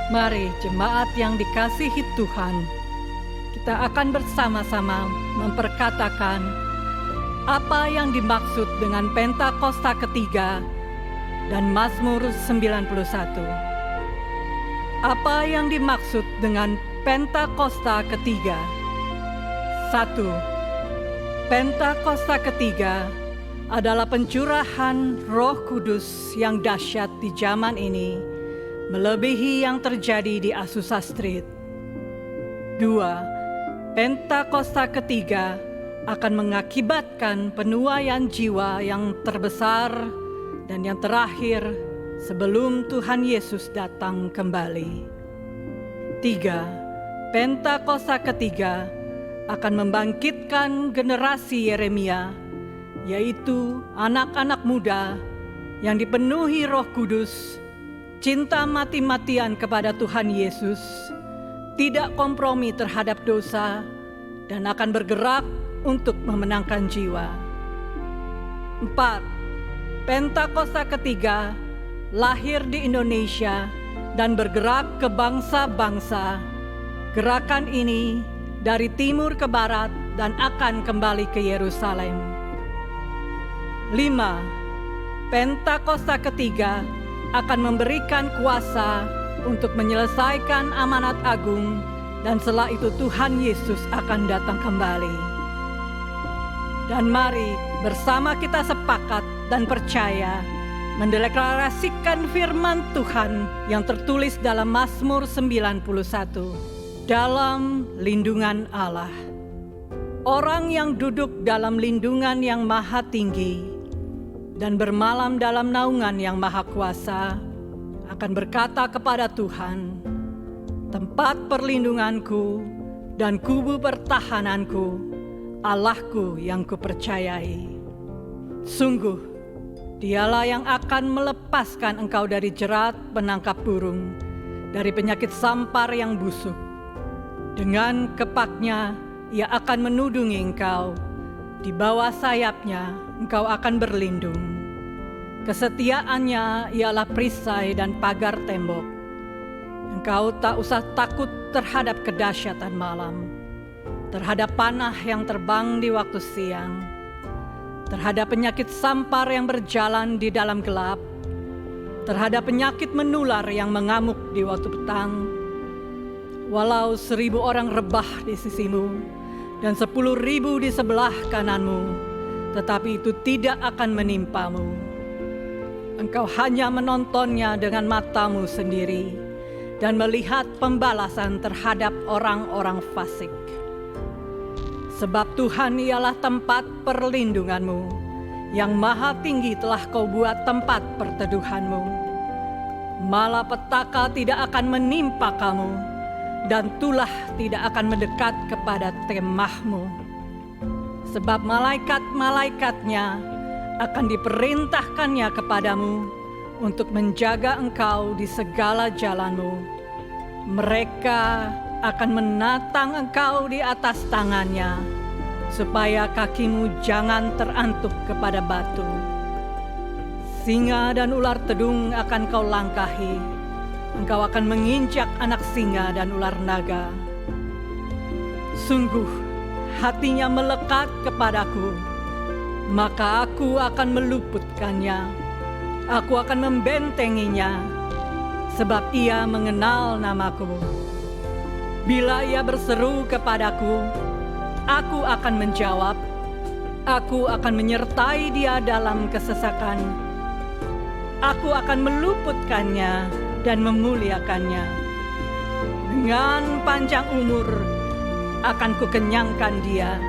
Mari jemaat yang dikasihi Tuhan, kita akan bersama-sama memperkatakan apa yang dimaksud dengan Pentakosta ketiga dan Mazmur 91. Apa yang dimaksud dengan Pentakosta ketiga? 1. Pentakosta ketiga adalah pencurahan Roh Kudus yang dahsyat di zaman ini, melebihi yang terjadi di Azusa Street. 2. Pentakosta ketiga akan mengakibatkan penuaian jiwa yang terbesar dan yang terakhir sebelum Tuhan Yesus datang kembali. 3. Pentakosta ketiga akan membangkitkan generasi Yeremia, yaitu anak-anak muda yang dipenuhi Roh Kudus, cinta mati-matian kepada Tuhan Yesus, tidak kompromi terhadap dosa, dan akan bergerak untuk memenangkan jiwa. 4. Pentakosta ketiga lahir di Indonesia dan bergerak ke bangsa-bangsa. Gerakan ini dari timur ke barat dan akan kembali ke Yerusalem. 5. Pentakosta ketiga akan memberikan kuasa untuk menyelesaikan amanat agung, dan setelah itu Tuhan Yesus akan datang kembali. Dan mari bersama kita sepakat dan percaya mendeklarasikan firman Tuhan yang tertulis dalam Mazmur 91. Dalam lindungan Allah. Orang yang duduk dalam lindungan yang maha tinggi dan bermalam dalam naungan yang maha kuasa akan berkata kepada Tuhan, tempat perlindunganku dan kubu pertahananku, Allahku yang kupercayai. Sungguh, dialah yang akan melepaskan engkau dari jerat penangkap burung, dari penyakit sampar yang busuk. Dengan kepaknya ia akan menudungi engkau, di bawah sayapnya engkau akan berlindung. Kesetiaannya ialah perisai dan pagar tembok. Engkau tak usah takut terhadap kedahsyatan malam, terhadap panah yang terbang di waktu siang, terhadap penyakit sampar yang berjalan di dalam gelap, terhadap penyakit menular yang mengamuk di waktu petang. Walau 1000 orang rebah di sisimu dan 10.000 di sebelah kananmu, tetapi itu tidak akan menimpamu. Engkau hanya menontonnya dengan matamu sendiri dan melihat pembalasan terhadap orang-orang fasik. Sebab Tuhan ialah tempat perlindunganmu, yang maha tinggi telah kau buat tempat perteduhanmu. Malapetaka tidak akan menimpa kamu, dan tulah tidak akan mendekat kepada kemahmu. Sebab malaikat-malaikatnya akan diperintahkannya kepadamu untuk menjaga engkau di segala jalanmu. Mereka akan menatang engkau di atas tangannya, supaya kakimu jangan terantuk kepada batu. Singa dan ular tedung akan kau langkahi. Engkau akan menginjak anak singa dan ular naga. Sungguh, hatinya melekat kepadaku, maka aku akan meluputkannya. Aku akan membentenginya, sebab ia mengenal namaku. Bila ia berseru kepadaku, aku akan menjawab. Aku akan menyertai dia dalam kesesakan. Aku akan meluputkannya dan memuliakannya. Dengan panjang umur akan kukenyangkan dia,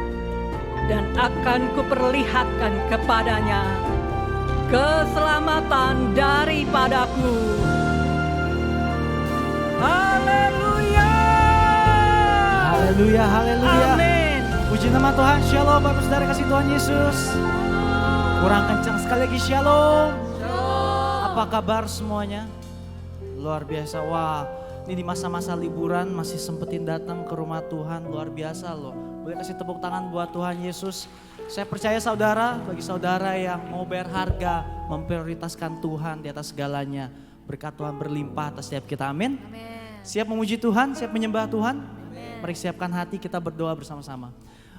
dan akan kuperlihatkan kepadanya keselamatan daripadaku. Haleluya! Haleluya, haleluya. Amin. Puji nama Tuhan. Shalom Bapak Saudara kasih Tuhan Yesus. Kurang kencang sekali lagi shalom. Apa kabar semuanya? Luar biasa. Wah, ini di masa-masa liburan masih sempetin datang ke rumah Tuhan. Luar biasa loh. Boleh kasih tepuk tangan buat Tuhan Yesus. Saya percaya saudara, bagi saudara yang mau bayar harga, memprioritaskan Tuhan di atas segalanya, berkat Tuhan berlimpah atas setiap kita. Amin. Amin. Siap memuji Tuhan, siap menyembah Tuhan? Mari siapkan hati, kita berdoa bersama-sama.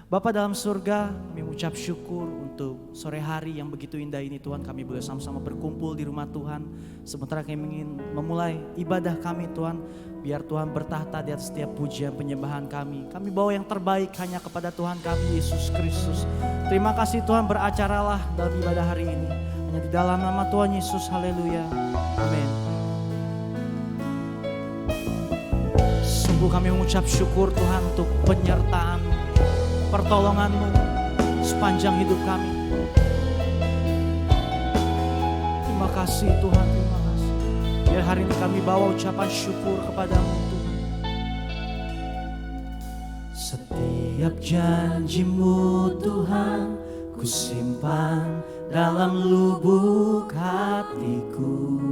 Bapa dalam surga, kami mengucap syukur untuk sore hari yang begitu indah ini Tuhan. Kami boleh sama-sama berkumpul di rumah Tuhan. Sementara kami ingin memulai ibadah kami Tuhan. Biar Tuhan bertahta di atas setiap pujian penyembahan kami. Kami bawa yang terbaik hanya kepada Tuhan kami Yesus Kristus. Terima kasih Tuhan, beracaralah dalam ibadah hari ini. Hanya di dalam nama Tuhan Yesus, haleluya. Amin. Sungguh kami mengucap syukur Tuhan untuk penyertaan, pertolongan-Mu sepanjang hidup kami. Terima kasih Tuhan, terima kasih. Biar hari ini kami bawa ucapan syukur kepada-Mu Tuhan. Setiap janji-Mu Tuhan, ku simpan dalam lubuk hatiku.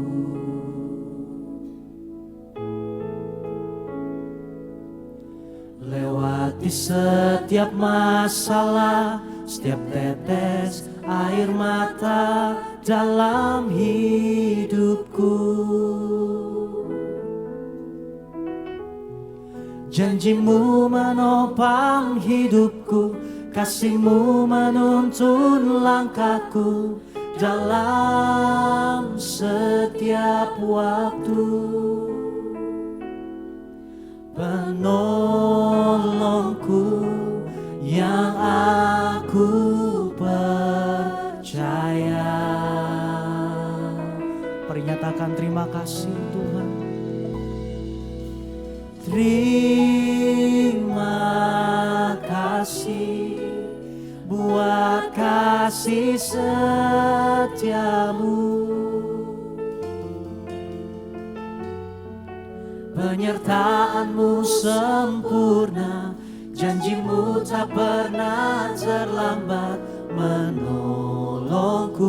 Lewati setiap masalah, setiap tetes air mata dalam hidupku. Janji-Mu menopang hidupku, kasih-Mu menuntun langkahku dalam setiap waktu. Penolongku yang aku percaya. Pernyatakan terima kasih Tuhan. Terima kasih buat kasih setiamu. Penyertaan-Mu sempurna, janji-Mu tak pernah terlambat menolongku.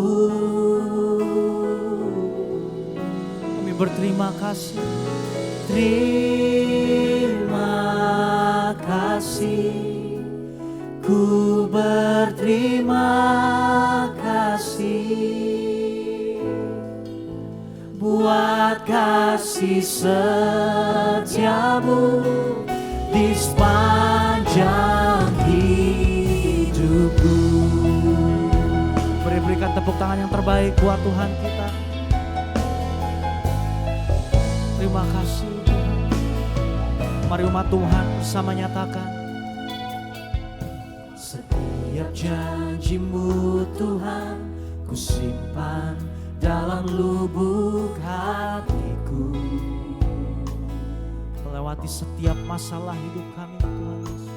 Kami berterima kasih. Terima kasih, ku berterima kasih buat kasih setiamu di sepanjang hidupku. Berikan tepuk tangan yang terbaik buat Tuhan kita. Terima kasih Tuhan. Mari umat Tuhan bersama nyatakan. Setiap janji-Mu Tuhan, ku simpan dalam lubuk hatiku. Melewati setiap masalah hidup kami Tuhan Yesus.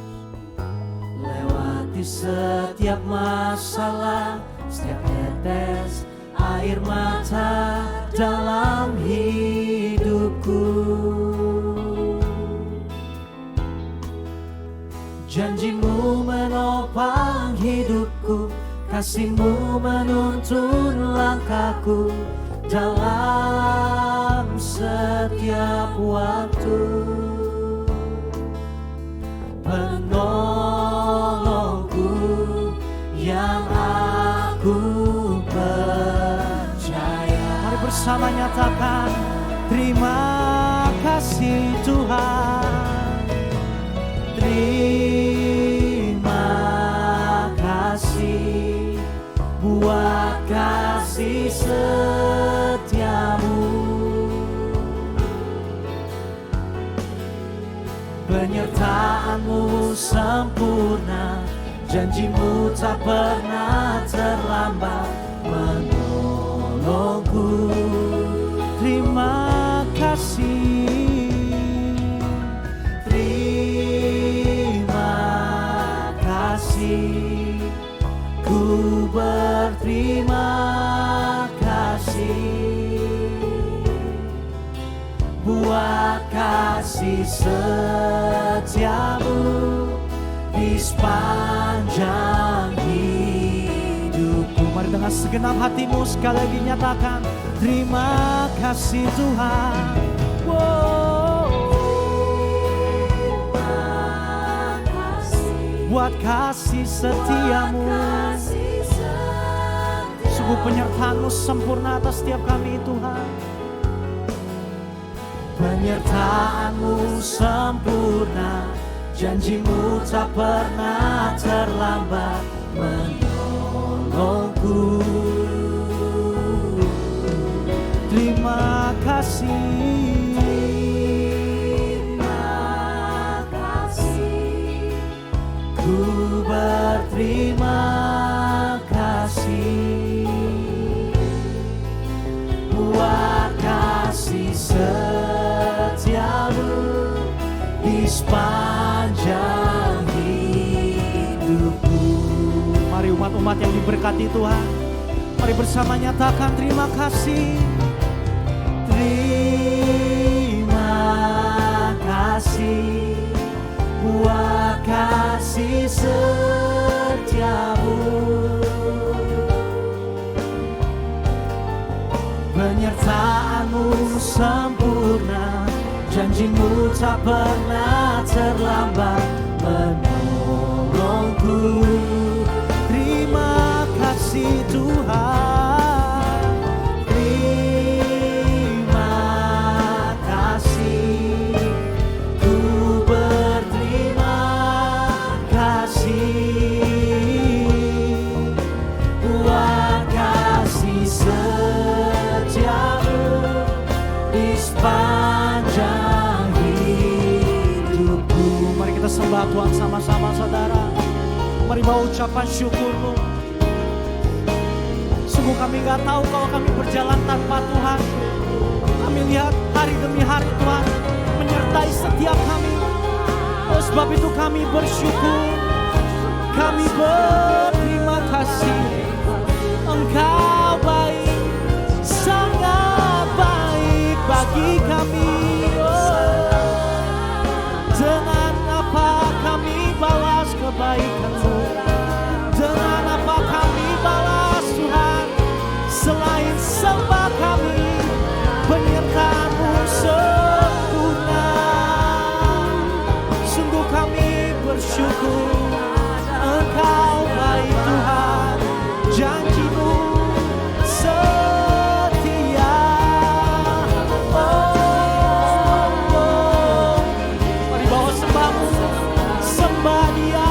Lewati setiap masalah, setiap tetes air mata dalam hidupku. Janji-Mu menopang hidupku, kasih-Mu menuntun langkahku dalam setiap waktu. Penolongku yang aku percaya. Mari bersama nyatakan terima kasih Tuhan. Terima kasih buat kasih setiamu. Penyertaan-Mu sempurna, janji-Mu tak pernah terlambat menolongku. Terima kasih. Ku berterima kasih buat kasih setiamu di sepanjang hidupku. Mari dengan segenap hatimu sekali lagi nyatakan terima kasih Tuhan. Buat kasih setiamu, sungguh penyertaan-Mu sempurna atas setiap kami Tuhan. Penyertaan-Mu sempurna, janji-Mu tak pernah terlambat menolongku. Terima kasih. Ku berterima kasih buat kasih setia-Mu di sepanjang hidupku. Mari umat-umat yang diberkati Tuhan, mari bersama nyatakan terima kasih. Terima kasih buat kasih setia-Mu. Penyertaan-Mu sempurna, janji-Mu tak pernah terlambat menolongku. Terima kasih Tuhan, terima kasih. Ku berterima kasih buat kasih setia-Mu di sepanjang hidupku. Mari kita sembah Tuhan sama-sama saudara. Mari bawa ucapan syukur-Mu. Sungguh kami gak tahu kalau kami berjalan tanpa Tuhan. Kami lihat hari demi hari Tuhan menyertai setiap kami. Oleh sebab itu kami bersyukur, kami berterima kasih. Engkau baik, sangat baik bagi kami. Dengan apa kami balas kebaikan-Mu? Dengan apa kami balas Tuhan? Selain sembah kami, penyertaan-Mu sempurna. Sungguh kami bersyukur, Engkau baik Tuhan, janji-Mu setia. Mari bawa sembah-Mu, sembah Dia,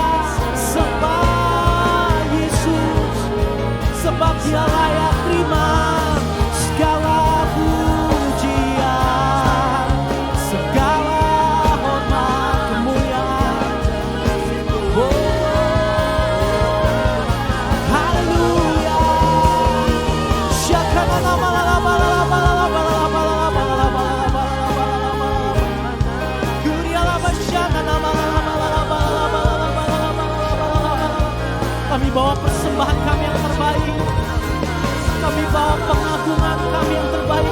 sembah Yesus, sebab Dia layak terima segala pujian, segala hormat kemuliaan. Haleluya. Syakana nama laba laba laba laba laba laba laba laba. Kuria laba syakana nama laba laba laba laba laba laba. Kami bawa persembahan kami yang terbaik. Kami bawa pengagungan kami yang terbaik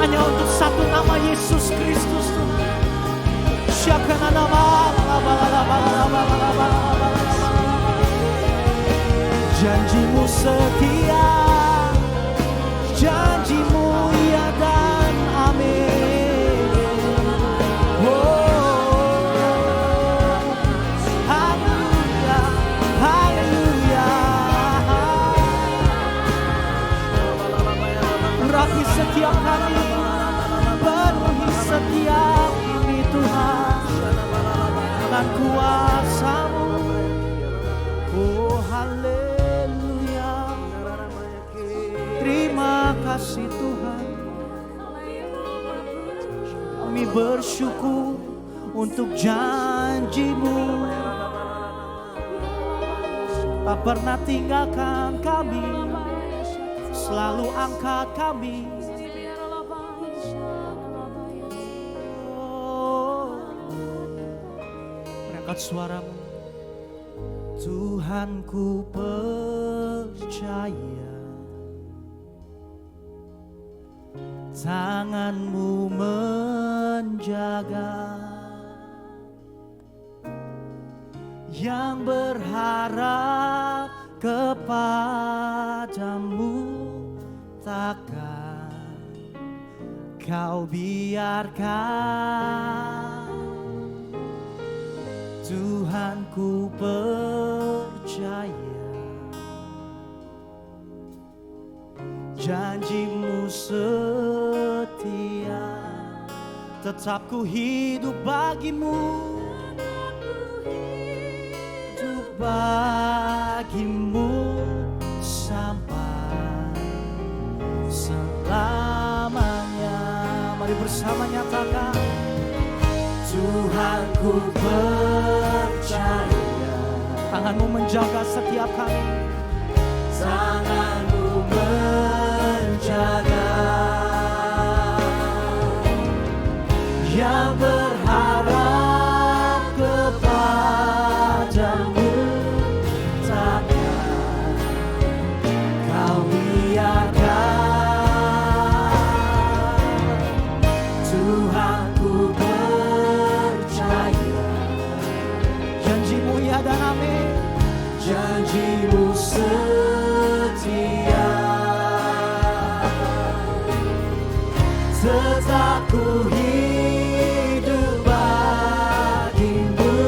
hanya untuk satu nama, Yesus Kristus. Syakana nama laba laba laba laba laba. Janji-Mu setia, janji-Mu ya dan amin. Haleluya, haleluya. Urapi setiap kami, penuhi setiap ini Tuhan dengan kuasa-Mu. Oh haleluya. Terima kasih Tuhan. Kami bersyukur untuk janji-Mu. Tak pernah tinggalkan kami, selalu angkat kami. Angkat suaramu. Tuhan ku percaya, tangan-Mu menjaga, yang berharap kepadamu takkan Kau biarkan. Tuhan ku percaya, janji-Mu setia, tetap ku hidup bagimu, hidup bagimu sampai selamanya. Mari bersama nyatakan, Tuhan ku percaya, tanganmu menjaga setiap kami, tanganmu menjaga, yang berharap kepadamu takkan kau biarkan. Tuhan ku percaya, janjimu ya dan amin, janjimu setia, tetap ku hidup bagimu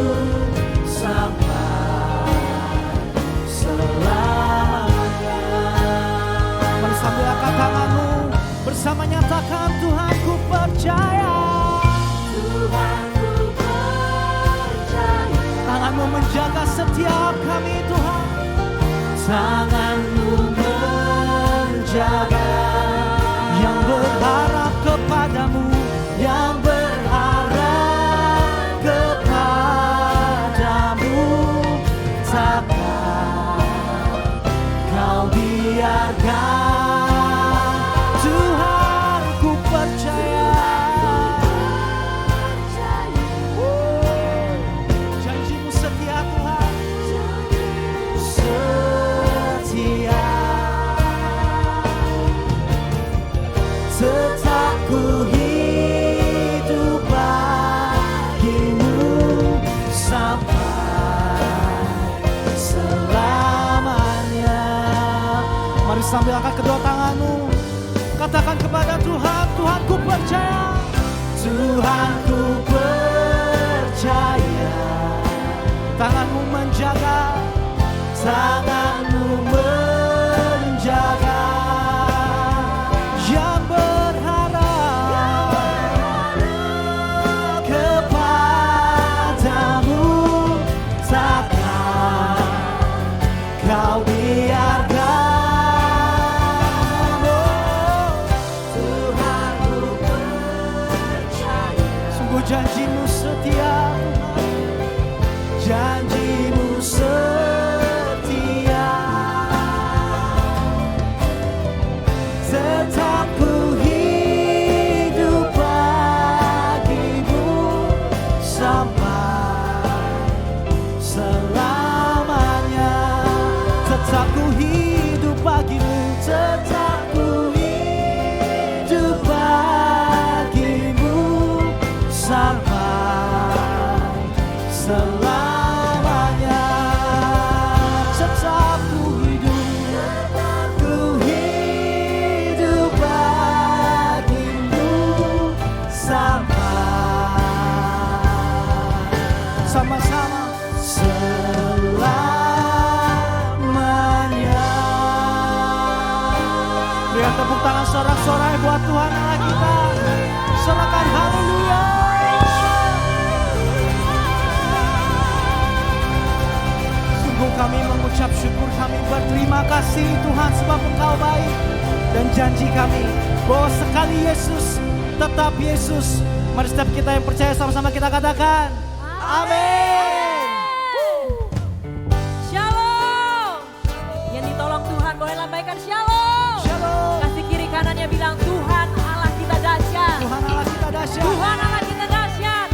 sampai selamanya. Mari sambil angkat tanganmu, bersama nyatakan, Tuhan ku percaya, Tuhan ku percaya, tanganmu menjaga setiap kami Tuhan, tanganmu menjaga, yang berharap kepadamu, yang berharap kepadamu, takkan kau biarkan. Tuhan ku percaya, janjimu setia Tuhan, setia, tetap ku hidup bagimu sampai selamanya. Mari sambil angkat kedua tanganmu, katakan kepada Tuhan, Tuhan ku percaya, Tuhan ku percaya, tanganmu menjaga, tanganmu menjaga, yang berharap kepadamu, takkan kau biarkan. Oh, Tuhan ku percaya, sungguh janjimu setia Tuhan, janjimu setia, tetap ku hidup bagimu sampai selamanya. Tetap ku hidup bagimu, tetap ku hidup bagimu sampai selamanya. Tetap ku hidup bagimu sampai, sama-sama, selamanya. Berikan tepuk tangan sorak-sorai buat Tuhan Allah kita. Sorakan haleluya. Sungguh kami mengucap syukur, kami berterima kasih Tuhan, sebab Engkau baik, dan janji kami bahwa sekali Yesus tetap Yesus. Mari setiap kita yang percaya sama-sama kita katakan amin. Shalom. Yang ditolong Tuhan boleh lambaikan shalom. Shalom. Kasih kiri kanannya bilang, Tuhan Allah kita dahsyat. Tuhan Allah kita dahsyat. Tuhan Allah kita dahsyat.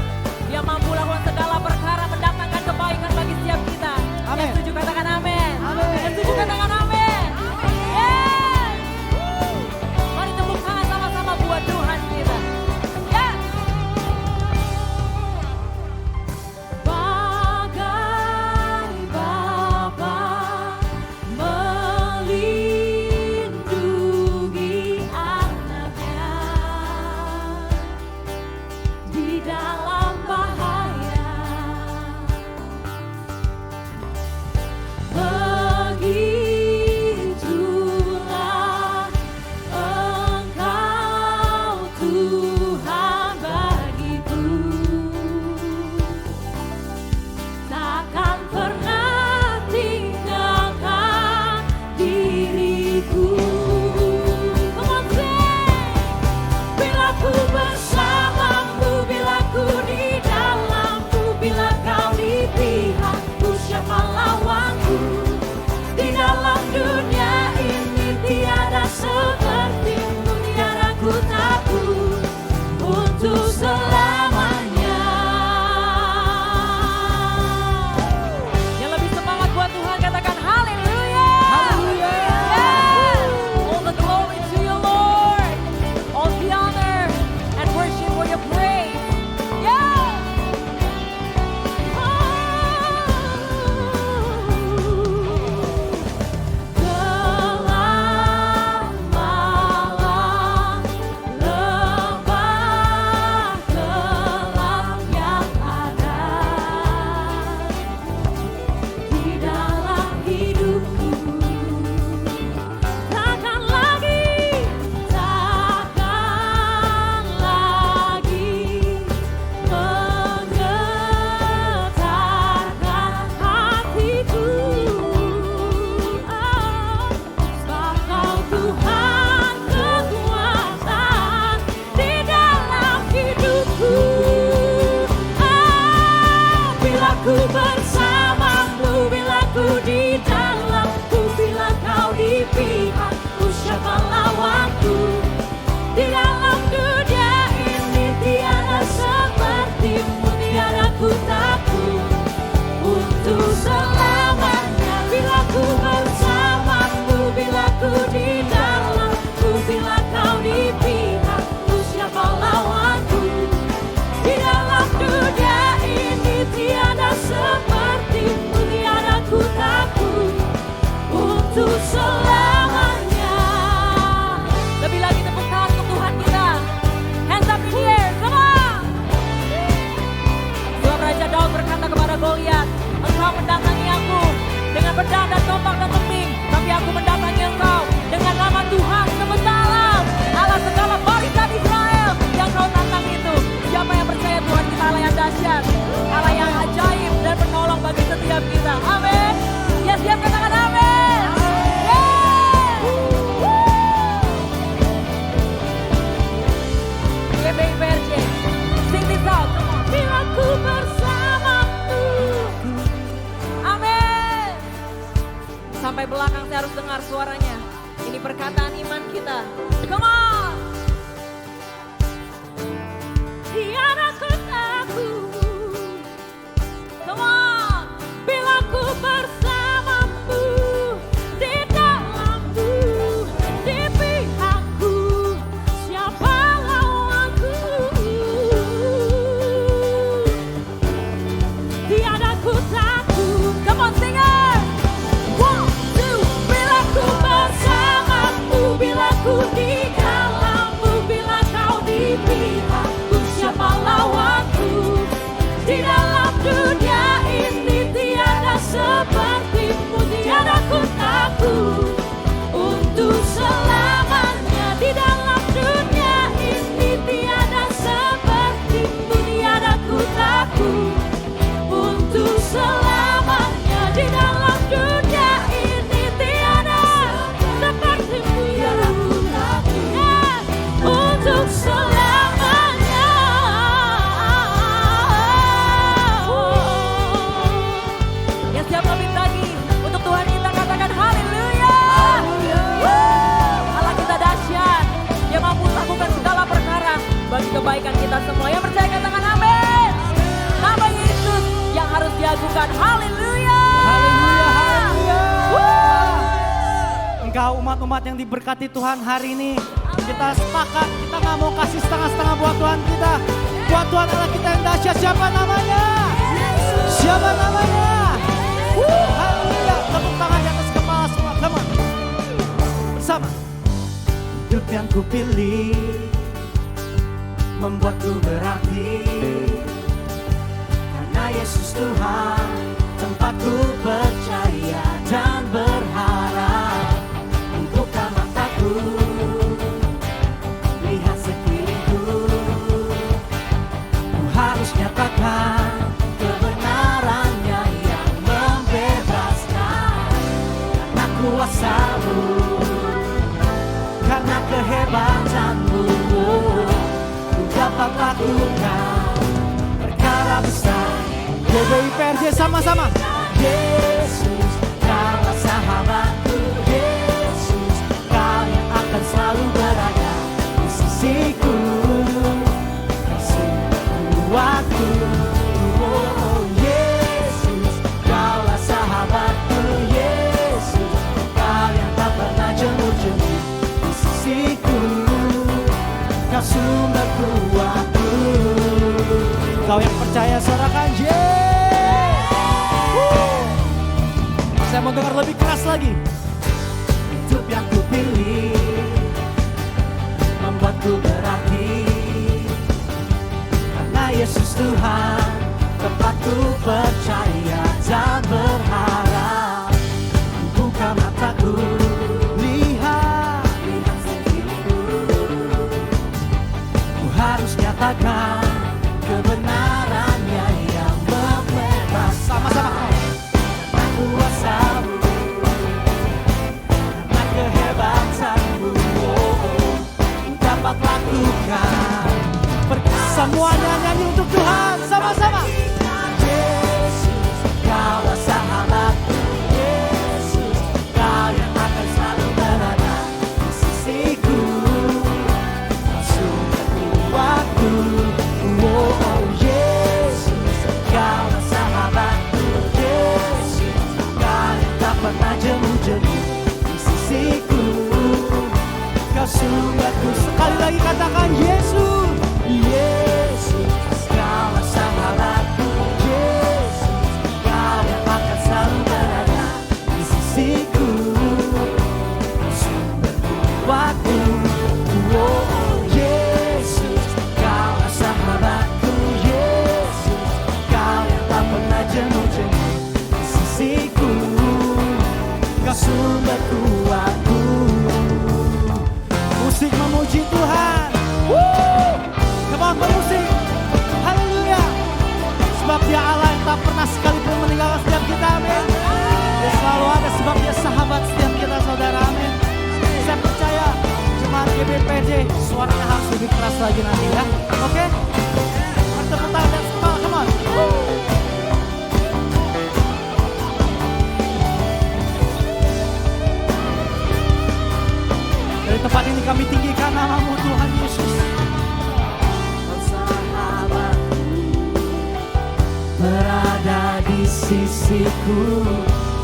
Dia mampu lakukan segala perkara, mendatangkan kebaikan bagi setiap kita. Amin. Yang setuju katakan amin. Amin. Yang setuju katakan amin. Yes. Mari tepuk tangan sama-sama buat Tuhan kita. Yes. Bagai Bapa melindungi anaknya, ku bersamamu, bila ku di dalamku, bila kau di pihakku, siapa lawanku? Di dalam dunia ini tiada sepertimu, tiada ku takut untuk selamanya. Bila ku bersamamu, bila ku di dalamku, bila kau di pihakku, siapa lawanku? Di dalam dunia ini tiada sepertimu, tiada ku takut untuk selamanya. Lebih lagi tepuk tangan untuk Tuhan kita. Hands up in the air, come on. Sebab Raja Daud berkata kepada Goliat, engkau mendatangi aku dengan pedang dan tombak dan tembing, tapi aku mendatangi engkau dengan nama Tuhan semesta alam, Allah segala barisan Israel. Yang kau tantang itu, siapa yang percaya Tuhan kita Allah yang dahsyat, Allah yang ajaib dan penolong bagi setiap kita. Amin. Ya, siap katakan amin. GBIPRJ, sing this out. Bila ku bersamamu. Amin. Sampai belakang saya harus dengar suaranya. Ini perkataan iman kita. Come on. Tiada ku takut. Come on. Bila ku bersamamu, di dalamku, di pihakku, siapa lawanku? Tiada ku takut. Come on, sing it. 1, 2. Bila ku bersamamu, bila ku di dalammu, bila kau di pihakku, siapa lawanku? Di dalam dunia ini tiada sepertimu, tiada ku takut untuk selamanya. Di dalam dunia ini tiada sepertimu, tiada ku takut untuk selamanya. Di dalam dunia ini tiada sepertimu, tiada ku takut untuk selamanya. Yang siap lebih lagi untuk Tuhan kita katakan haleluya. Allah kita dahsyat, Dia mampu lakukan segala perkara bagi kebaikan kita semua. Yang percaya katakan amin. Nama Yesus yang harus diagungkan. Haleluya. Engkau umat-umat yang diberkati Tuhan hari ini. Kita sepakat, kita gak mau kasih setengah-setengah buat Tuhan kita. Buat Tuhan Allah kita yang dahsyat. Siapa namanya? Siapa namanya? Haleluya. Tepuk tangan di atas kepala semua. Come on. Bersama. Hidup yang kupilih membuatku berarti, karena Yesus Tuhan tempatku percaya dan berharap. Buka mataku, lihat sekelilingku, ku harus nyatakan kebenarannya yang membebaskan. Karena kuasa-Mu, karena kehebatan-Mu, ku dapat lakukan perkara besar. GBIPRJ sama-sama. Yesus, Kaulah sahabatku. Yesus, Kau yang akan selalu berada di sisiku, kasih kuatku. Oh, Yesus, Kaulah sahabatku. Yesus, Kau yang tak pernah jemu-jemu di sisiku, Kau sumber kuatku. Kau yang percaya sorakan Saya mau dengar lebih keras lagi. Hidup yang kupilih membuatku berarti, karena Yesus Tuhan tempatku percaya dan berharap. Buka mataku, lihat sekelilingku, ku harus nyatakan kebenarannya yang membebaskan. Sama-sama. Karena kuasa-Mu, karena kehebatan-Mu, dapat lakukan. Semuanya nyanyi untuk Tuhan, sama-sama. Yesus, suaranya harus lebih keras lagi nanti ya. Oke? Mari tepuk tangan dan semangat, come on. Dari tempat ini kami tinggikan nama-Mu Tuhan Yesus. Kau sahabatku, berada di sisiku.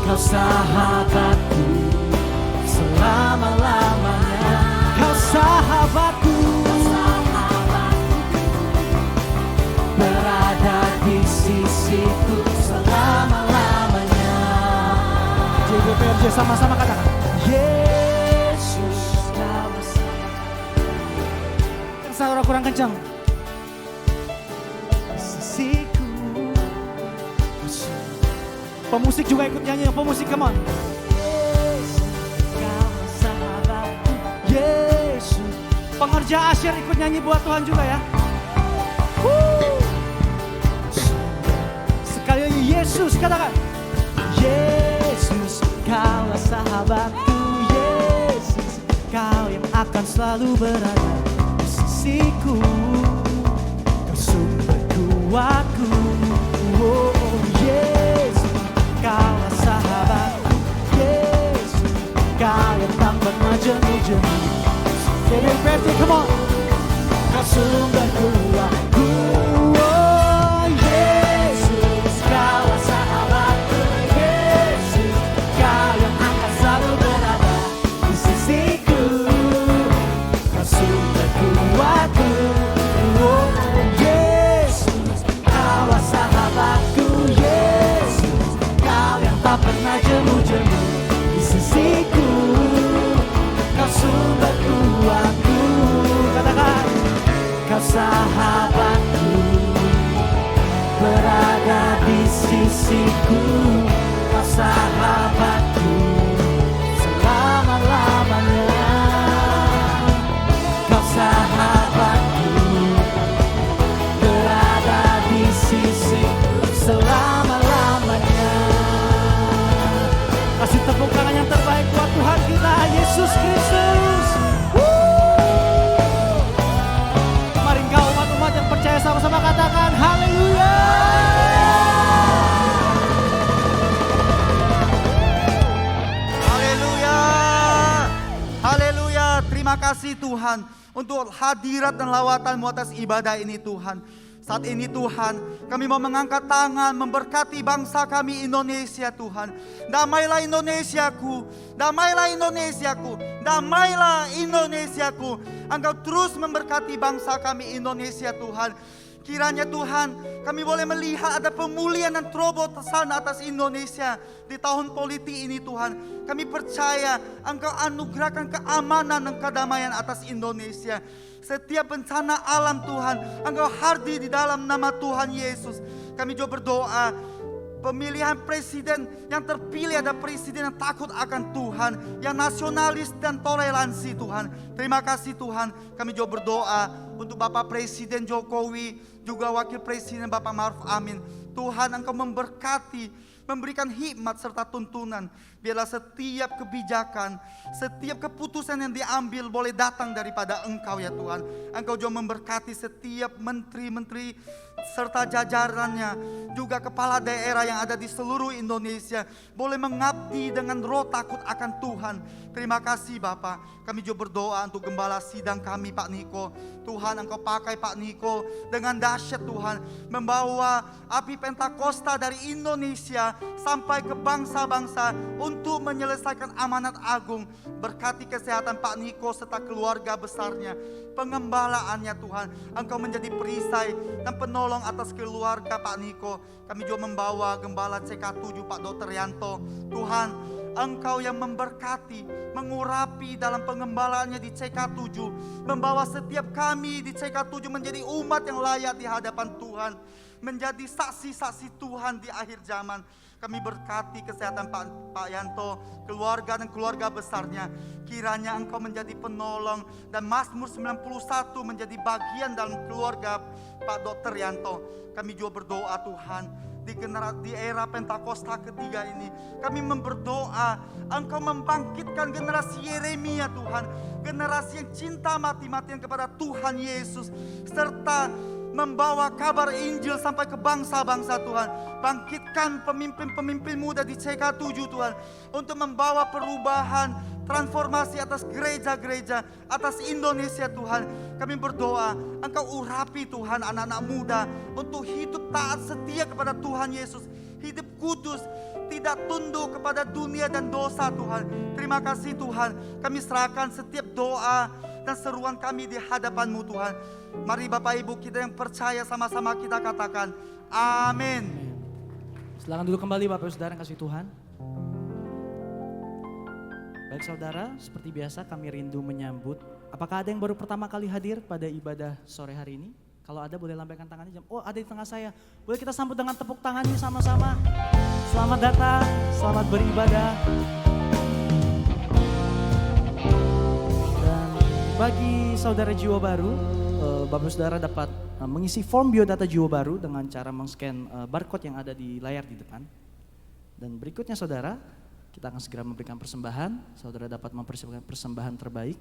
Kau sahabatku, selama-lamanya. Kau sahabatku, berada di sisiku selama-lamanya. JGPRJ sama-sama katakan. Yesus, kau Yang suara kurang kencang. Sisiku. Pemusik juga ikut nyanyi, pemusik come on. kau sahabatku. Yesus. Pengerja asyir ikut nyanyi buat Tuhan juga ya. Sekali lagi Yesus katakan. Yesus, Kaulah sahabatku. Yesus, Kau yang akan selalu berada di sisiku. Kau sumber kuatku. Oh, Yesus, Kaulah sahabatku. Yesus, Kau yang tak pernah jenuh-jenuh. JBPT, come on. Kau sumber kuatku. Oh, Yesus, Kaulah sahabatku. Yesus, Kau yang akan selalu berada di sisiku. Kau sumber kuatku. Oh, Yesus, Kaulah sahabatku. Yesus, Kau yang tak pernah jenuh-jenuh di sisiku. Kau sumber kuatku. Katakan. Kau sahabatku, berada di sisiku. Kau sahabatku, selama-lamanya. Kau sahabatku, berada di sisiku selama-lamanya. Kasih tepuk tangan yang terbaik buat Tuhan kita, Yesus Kristus. Mari engkau umat-umat yang percaya sama-sama katakan haleluya. Haleluya. Haleluya. Terima kasih Tuhan untuk hadirat dan lawatan-Mu atas ibadah ini Tuhan. Saat ini Tuhan, kami mau mengangkat tangan memberkati bangsa kami Indonesia Tuhan. Damailah Indonesiaku, damailah Indonesiaku, damailah Indonesiaku. Engkau terus memberkati bangsa kami Indonesia Tuhan. Kiranya Tuhan, kami boleh melihat ada pemulihan dan terobosan atas Indonesia di tahun politik ini Tuhan. Kami percaya Engkau anugerahkan keamanan dan kedamaian atas Indonesia. Setiap bencana alam Tuhan, Engkau hadir di dalam nama Tuhan Yesus. Kami juga berdoa, pemilihan presiden yang terpilih ada presiden yang takut akan Tuhan, yang nasionalis dan toleransi Tuhan. Terima kasih Tuhan. Kami juga berdoa untuk Bapak Presiden Jokowi, juga Wakil Presiden Bapak Ma'ruf Amin. Tuhan Engkau memberkati, memberikan hikmat serta tuntunan. Biarlah setiap kebijakan, setiap keputusan yang diambil boleh datang daripada Engkau ya Tuhan. Engkau juga memberkati setiap menteri-menteri serta jajarannya, juga kepala daerah yang ada di seluruh Indonesia boleh mengabdi dengan roh takut akan Tuhan. Terima kasih Bapak. Kami juga berdoa untuk gembala sidang kami Pak Niko. Tuhan Engkau pakai Pak Niko dengan dahsyat Tuhan, membawa api Pentakosta dari Indonesia sampai ke bangsa-bangsa untuk menyelesaikan amanat agung. Berkati kesehatan Pak Niko serta keluarga besarnya, pengembalaannya Tuhan. Engkau menjadi perisai dan penolong atas keluarga Pak Niko. Kami juga membawa Gembala CK7 Pak Dr. Yanto. Tuhan Engkau yang memberkati, mengurapi dalam pengembalaannya di CK7, membawa setiap kami di CK7 menjadi umat yang layak di hadapan Tuhan, menjadi saksi-saksi Tuhan di akhir zaman. Kami berkati kesehatan Pak Yanto, keluarga dan keluarga besarnya. Kiranya Engkau menjadi penolong dan Mazmur 91 menjadi bagian dalam keluarga Pak Dr. Yanto. Kami juga berdoa Tuhan, di era Pentakosta ketiga ini. Kami berdoa Engkau membangkitkan generasi Yeremia Tuhan. Generasi yang cinta mati-matian kepada Tuhan Yesus. Serta membawa kabar Injil sampai ke bangsa-bangsa Tuhan. Bangkitkan pemimpin-pemimpin muda di CK7 Tuhan. Untuk membawa perubahan, transformasi atas gereja-gereja, atas Indonesia Tuhan. Kami berdoa Engkau urapi Tuhan anak-anak muda untuk hidup taat setia kepada Tuhan Yesus. Hidup kudus, tidak tunduk kepada dunia dan dosa Tuhan. Terima kasih Tuhan. Kami serahkan setiap doa dan seruan kami di hadapan-Mu Tuhan. Mari Bapak Ibu kita yang percaya sama-sama kita katakan amin. Silakan duduk kembali Bapak Ibu Saudara yang kasih Tuhan. Baik saudara, seperti biasa kami rindu menyambut. Apakah ada yang baru pertama kali hadir pada ibadah sore hari ini? Kalau ada boleh lambaikan tangannya. Oh ada di tengah saya. Boleh kita sambut dengan tepuk tangan nih sama-sama. Selamat datang, selamat beribadah. Dan bagi saudara jiwa baru, Bapak Saudara dapat mengisi form biodata jiwa baru dengan cara men-scan barcode yang ada di layar di depan. Dan berikutnya saudara, kita akan segera memberikan persembahan. Saudara dapat mempersiapkan persembahan terbaik.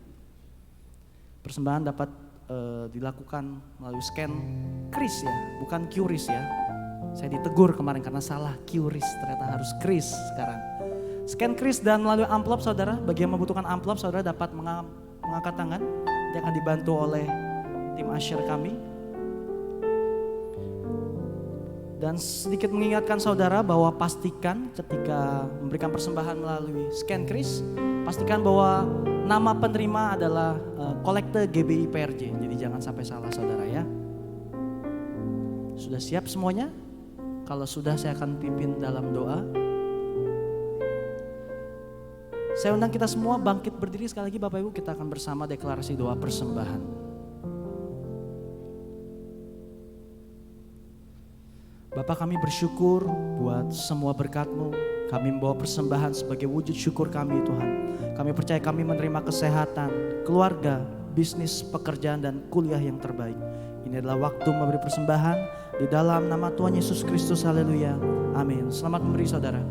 Persembahan dapat dilakukan melalui scan kris ya, bukan QRIS ya. Saya ditegur kemarin karena salah QRIS, ternyata harus kris sekarang. Scan kris dan melalui amplop saudara, bagi yang membutuhkan amplop saudara dapat mengangkat tangan. Dia akan dibantu oleh tim usher kami. Dan sedikit mengingatkan saudara bahwa pastikan ketika memberikan persembahan melalui scan kris, pastikan bahwa nama penerima adalah kolekte GBI PRJ. Jadi jangan sampai salah saudara ya. Sudah siap semuanya? Kalau sudah saya akan pimpin dalam doa. Saya undang kita semua bangkit berdiri sekali lagi Bapak Ibu, kita akan bersama deklarasi doa persembahan. Bapak kami bersyukur buat semua berkat-Mu. Kami membawa persembahan sebagai wujud syukur kami Tuhan. Kami percaya kami menerima kesehatan, keluarga, bisnis, pekerjaan dan kuliah yang terbaik. Ini adalah waktu memberi persembahan di dalam nama Tuhan Yesus Kristus. Haleluya. Amin. Selamat memberi saudara.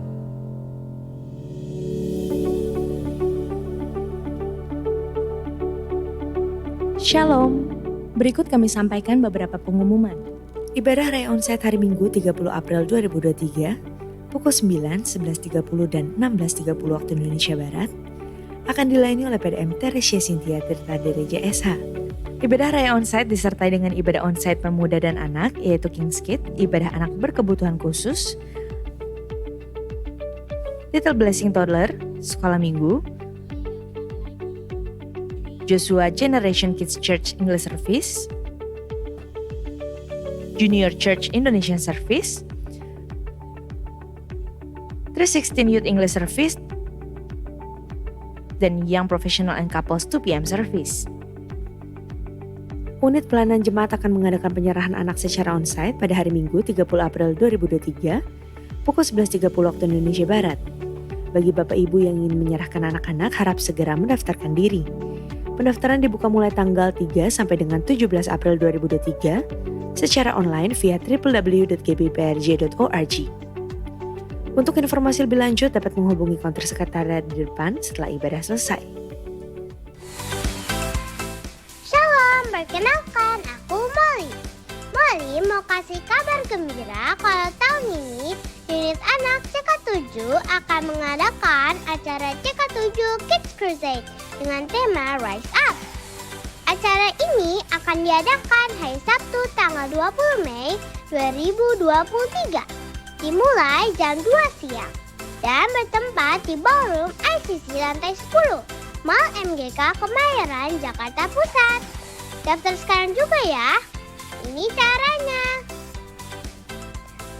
Shalom. Berikut kami sampaikan beberapa pengumuman. Ibadah Raya Onsite hari Minggu 30 April 2023 pukul 9, 11.30 dan 16.30 waktu Indonesia Barat akan dilayani oleh PDM Teresia Cynthia Tirta Dereja SH. Ibadah Raya Onsite disertai dengan ibadah onsite pemuda dan anak yaitu King's Kids, ibadah anak berkebutuhan khusus, Little Blessing Toddler, sekolah minggu, Joshua Generation Kids Church English Service, Junior Church Indonesian Service, 316 Youth English Service, dan Young Professional and Couples 2 PM Service. Unit pelayanan jemaat akan mengadakan penyerahan anak secara onsite pada hari Minggu 30 April 2023 pukul 11.30 waktu Indonesia Barat. Bagi Bapak Ibu yang ingin menyerahkan anak-anak harap segera mendaftarkan diri. Pendaftaran dibuka mulai tanggal 3 sampai dengan 17 April 2023 secara online via www.gbprj.org. Untuk informasi lebih lanjut dapat menghubungi konter sekretariat di depan setelah ibadah selesai. Shalom, perkenalkan aku Molly. Molly mau kasih kabar gembira kalau tahun ini unit anak CK7 akan mengadakan acara CK7 Kids Crusade dengan tema Rise Up. Acara ini akan diadakan hari Sabtu tanggal 20 Mei 2023. Dimulai jam 2 siang dan bertempat di Ballroom ICC lantai 10, Mall MGK Kemayoran, Jakarta Pusat. Daftar sekarang juga ya. Ini caranya.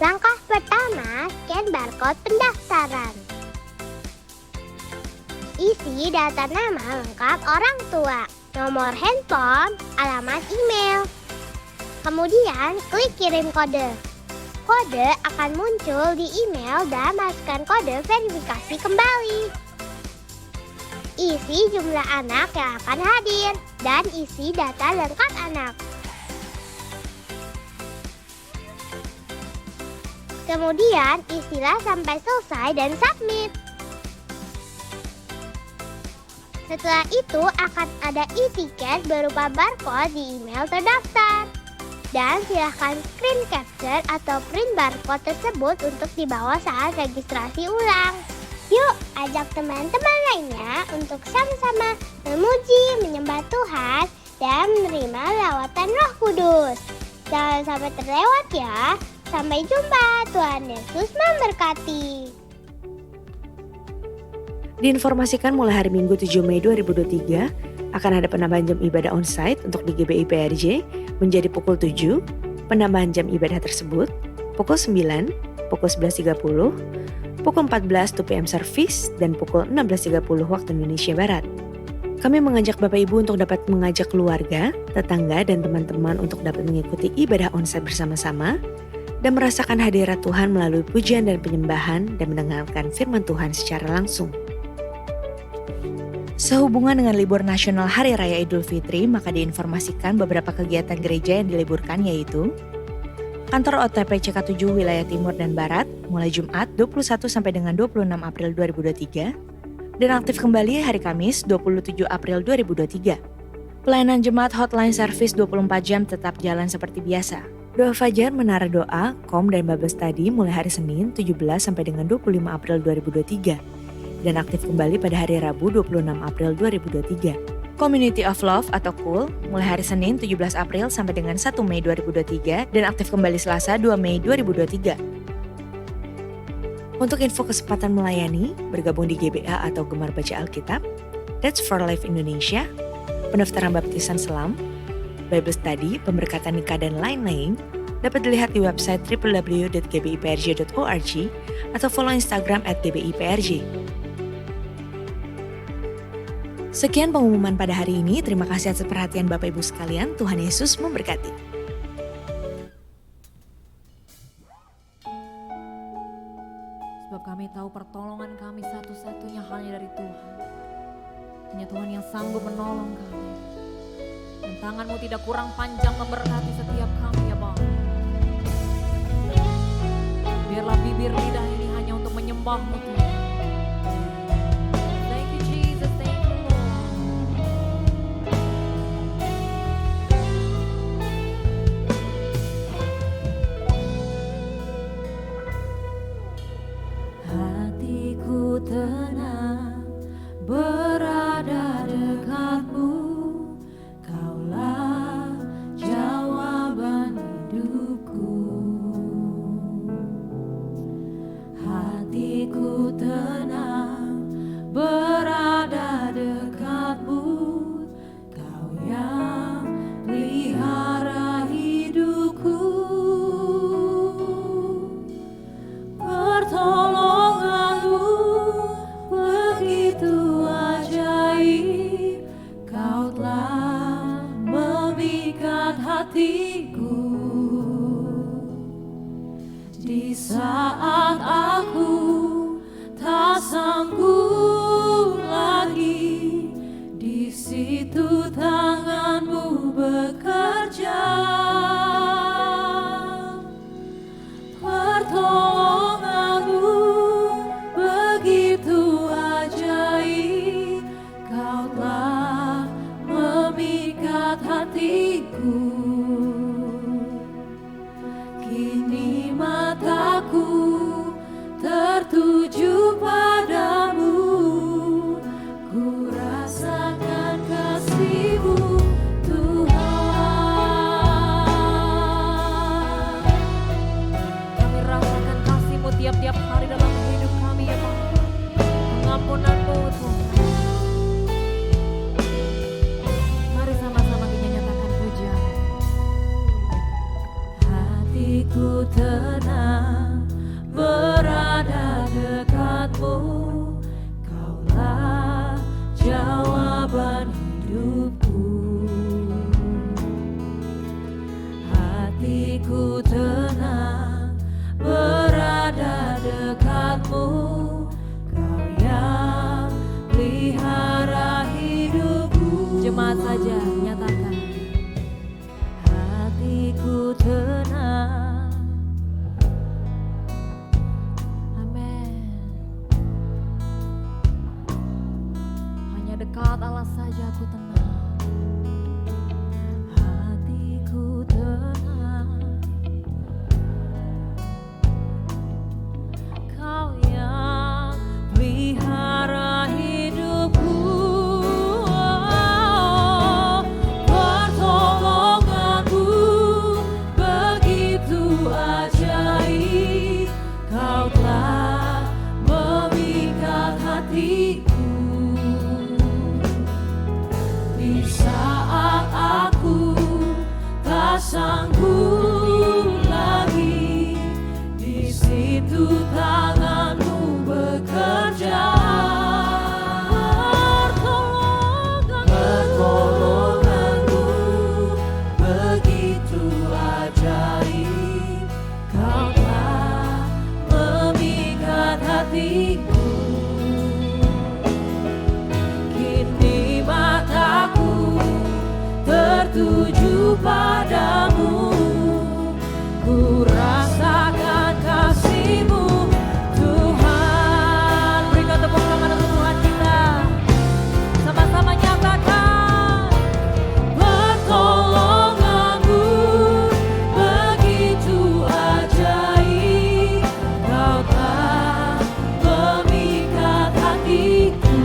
Langkah pertama, scan barcode pendaftaran. Isi data nama lengkap orang tua, nomor handphone, alamat email. Kemudian klik kirim kode. Kode akan muncul di email dan masukkan kode verifikasi kembali. Isi jumlah anak yang akan hadir dan isi data lengkap anak. Kemudian isilah sampai selesai dan submit. Setelah itu akan ada e-tiket berupa barcode di email terdaftar. Dan silahkan screen capture atau print barcode tersebut untuk dibawa saat registrasi ulang. Yuk, ajak teman-teman lainnya untuk sama-sama memuji, menyembah Tuhan, dan menerima lawatan Roh Kudus. Jangan sampai terlewat ya. Sampai jumpa, Tuhan Yesus memberkati. Diinformasikan mulai hari Minggu 7 Mei 2023 akan ada penambahan jam ibadah onsite untuk di GBI PRJ menjadi pukul 7. Penambahan jam ibadah tersebut pukul 9, pukul 11.30, pukul 14 2 PM service, dan pukul 16.30 waktu Indonesia Barat. Kami mengajak Bapak Ibu untuk dapat mengajak keluarga, tetangga, dan teman-teman untuk dapat mengikuti ibadah onsite bersama-sama dan merasakan hadirat Tuhan melalui pujian dan penyembahan dan mendengarkan firman Tuhan secara langsung. Sehubungan dengan libur nasional Hari Raya Idul Fitri, maka diinformasikan beberapa kegiatan gereja yang diliburkan yaitu Kantor OTP CK7 Wilayah Timur dan Barat mulai Jumat 21 sampai dengan 26 April 2023 dan aktif kembali hari Kamis 27 April 2023. Pelayanan jemaat hotline service 24 jam tetap jalan seperti biasa. Doa Fajar, Menara Doa, Kom dan Bible Study mulai hari Senin 17 sampai dengan 25 April 2023 dan aktif kembali pada hari Rabu 26 April 2023. Community of Love atau KUL mulai hari Senin 17 April sampai dengan 1 Mei 2023 dan aktif kembali Selasa 2 Mei 2023. Untuk info kesempatan melayani, bergabung di GBA atau Gemar Baca Alkitab, That's for Life Indonesia, pendaftaran baptisan selam, Bible Study, pemberkatan nikah dan lain-lain, dapat dilihat di website www.gbiprj.org atau follow Instagram @gbiprj. Sekian pengumuman pada hari ini. Terima kasih atas perhatian Bapak Ibu sekalian. Tuhan Yesus memberkati. Sebab kami tahu pertolongan kami satu-satunya hanya dari Tuhan. Hanya Tuhan yang sanggup menolong kami. Dan tangan-Mu tidak kurang panjang memberkati setiap kami ya Bapa. Biarlah bibir lidah ini hanya untuk menyembah-Mu Tuhan. Thank you Jesus, thank you Lord. Hatiku tenang berada dekat-Mu, Kaulah jawaban hidupku. Hatiku tenang berada dekat-Mu, Kau yang pelihara hidupku. Pertolongan-Mu begitu ajaib, Kau telah memikat hatiku. Di saat aku tak sanggup lagi, di situ tangan-Mu bekerja. Pertolongan-Mu begitu ajaib, Kau telah memikat hatiku. Kini mataku tertuju padamu, ku rasakan kasih-Mu Tuhan. Kami rasakan kasih-Mu tiap-tiap hari dalam hidup kami ya Bapa. Pengampunan-Mu Tuhan. Mari sama-sama kita nyatakan pujian. Hatiku tenang berada dekat-Mu, Kaulah jawaban hidupku. Hatiku tenang berada dekat-Mu, Kau yang pelihara hidupku. Jemaat saja nyatakan. Hatiku tenang saja ku tenang, hatiku tenang. Kau yang pelihara hidupku, pertolonganmu begitu ajaib. Kau telah memikat hatiku di saat aku tak sanggup lagi. Di situ tanganmu bekerja. Pertolonganmu begitu ajaib. Kau telah memikat hatiku. Kini mataku tertuju padamu. Ku rasakan kasih-Mu, Tuhan. Berikan tepuk tangan untuk Tuhan kita. Sama-sama nyatakan. Pertolonganmu begitu ajaib. Kau telah memikat hatiku.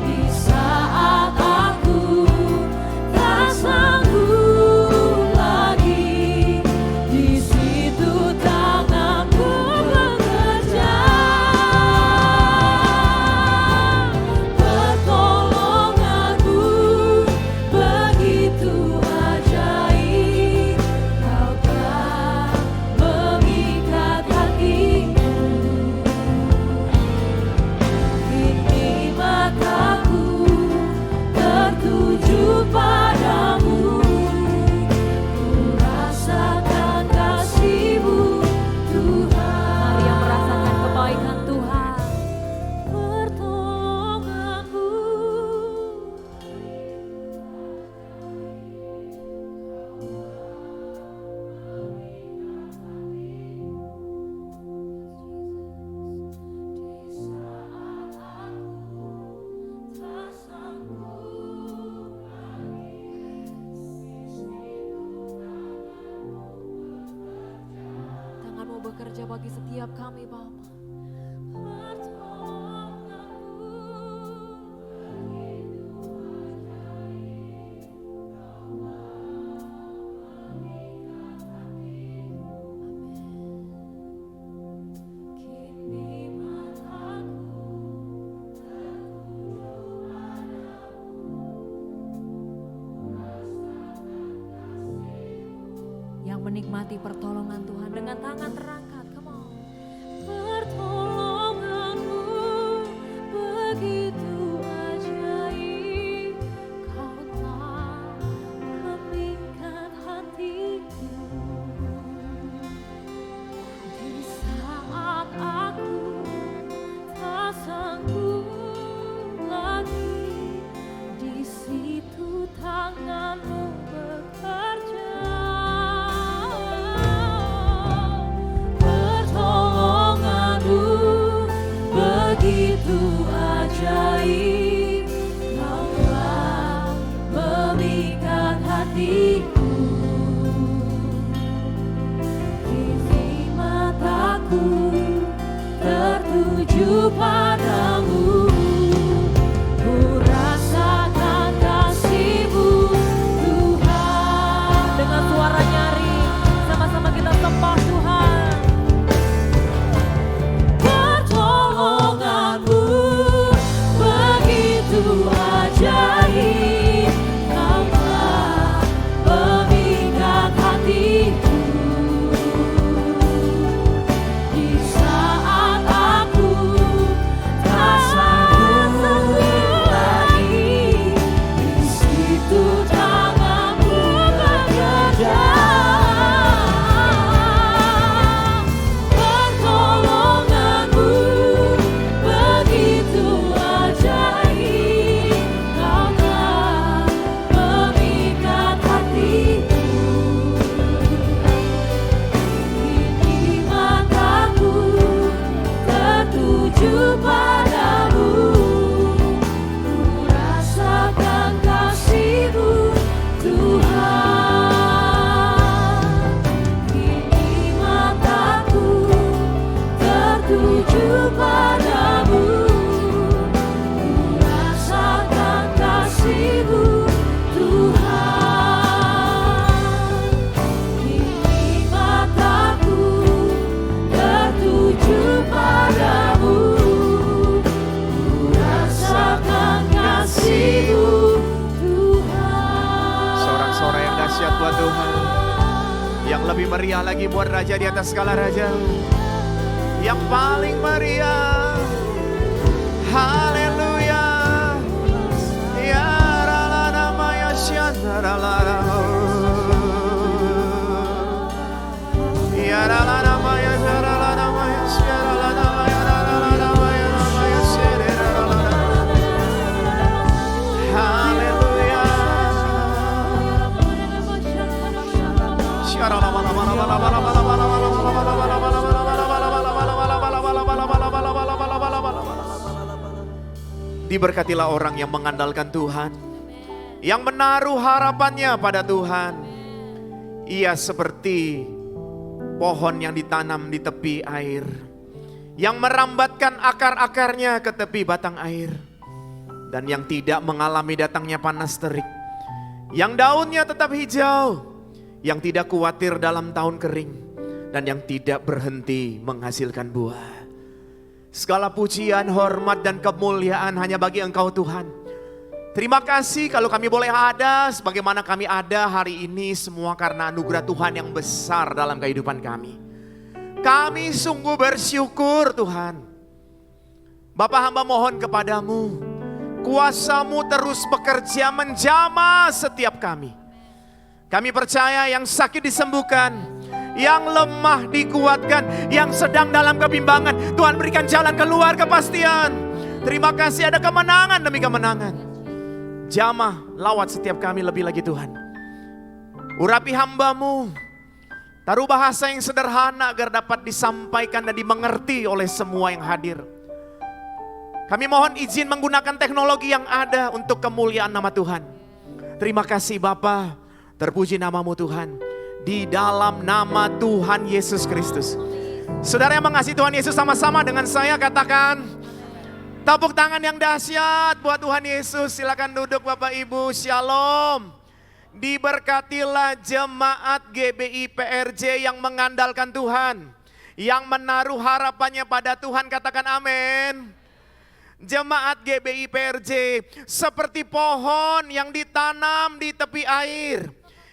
Di saat aku tak sanggup lagi, di situ tanganmu bekerja. Pertolonganmu begitu ajaib. Kau telah memikat hatiku. Kini mataku tertuju padamu. Ku rasakan kasih-Mu, Tuhan. Mari yang merasakan kebaikan Tuhan. Pertolonganmu. Tangan-Mu bekerja bagi setiap kami, Bapa. Kini mataku yang menikmati pertolongan Tuhan dengan tangan terangkat. Come on. Pertolonganmu begitu ajaib. Kau telah memikat hatiku. Di saat aku tak sanggup lagi, di situ tanganmu bekerja. Pertolonganmu begitu ajaib. Kau telah memikat hatiku. Kini mataku tertuju padamu. Ku rasakan kasih-Mu, Tuhan. Dengan suara nyaring, sama-sama kita sembah Tuhan. Pertolonganmu begitu ajaib. Kau telah memikat hatiku. Di saat aku Lebih meriah lagi buat Raja di atas segala raja. Yang paling meriah. Haleluya. Ya ralana maya syandaralana. Ya ralana maya syandaralana maya syandaralana maya ralana maya maya syandaralana. Haleluya. Diberkatilah orang yang mengandalkan Tuhan, yang menaruh harapannya pada Tuhan. Ia seperti pohon yang ditanam di tepi air, yang merambatkan akar-akarnya ke tepi batang air, dan yang tidak mengalami datangnya panas terik, yang daunnya tetap hijau, yang tidak khawatir dalam tahun kering, dan yang tidak berhenti menghasilkan buah. Segala pujian, hormat, dan kemuliaan hanya bagi Engkau Tuhan. Terima kasih kalau kami boleh ada sebagaimana kami ada hari ini, semua karena anugerah Tuhan yang besar dalam kehidupan kami. Kami sungguh bersyukur Tuhan. Bapa, hamba mohon kepadamu, kuasa-Mu terus bekerja menjamah setiap kami. Kami percaya yang sakit disembuhkan, yang lemah dikuatkan, yang sedang dalam kebimbangan, Tuhan berikan jalan keluar kepastian. Terima kasih ada kemenangan demi kemenangan. Jamah lawat setiap kami lebih lagi Tuhan. Urapi hamba-Mu, taruh bahasa yang sederhana agar dapat disampaikan dan dimengerti oleh semua yang hadir. Kami mohon izin menggunakan teknologi yang ada untuk kemuliaan nama Tuhan. Terima kasih Bapa, terpuji nama-Mu Tuhan. Di dalam nama Tuhan Yesus Kristus. Saudara yang mengasihi Tuhan Yesus, sama-sama dengan saya katakan tepuk tangan yang dahsyat buat Tuhan Yesus. Silakan duduk Bapak Ibu. Shalom. Diberkatilah jemaat GBI PRJ yang mengandalkan Tuhan, yang menaruh harapannya pada Tuhan. Katakan amin. Jemaat GBI PRJ seperti pohon yang ditanam di tepi air,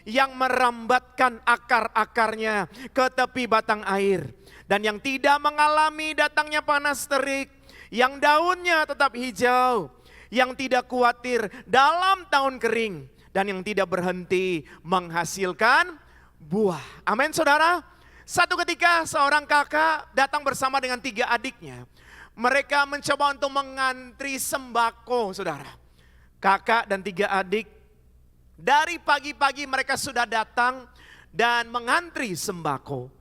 yang merambatkan akar-akarnya ke tepi batang air, dan yang tidak mengalami datangnya panas terik, yang daunnya tetap hijau, yang tidak khawatir dalam tahun kering, dan yang tidak berhenti menghasilkan buah. Amin saudara. Satu ketika seorang kakak datang bersama dengan 3 adiknya. Mereka mencoba untuk mengantri sembako saudara. Kakak dan 3 adik dari pagi-pagi mereka sudah datang dan mengantri sembako.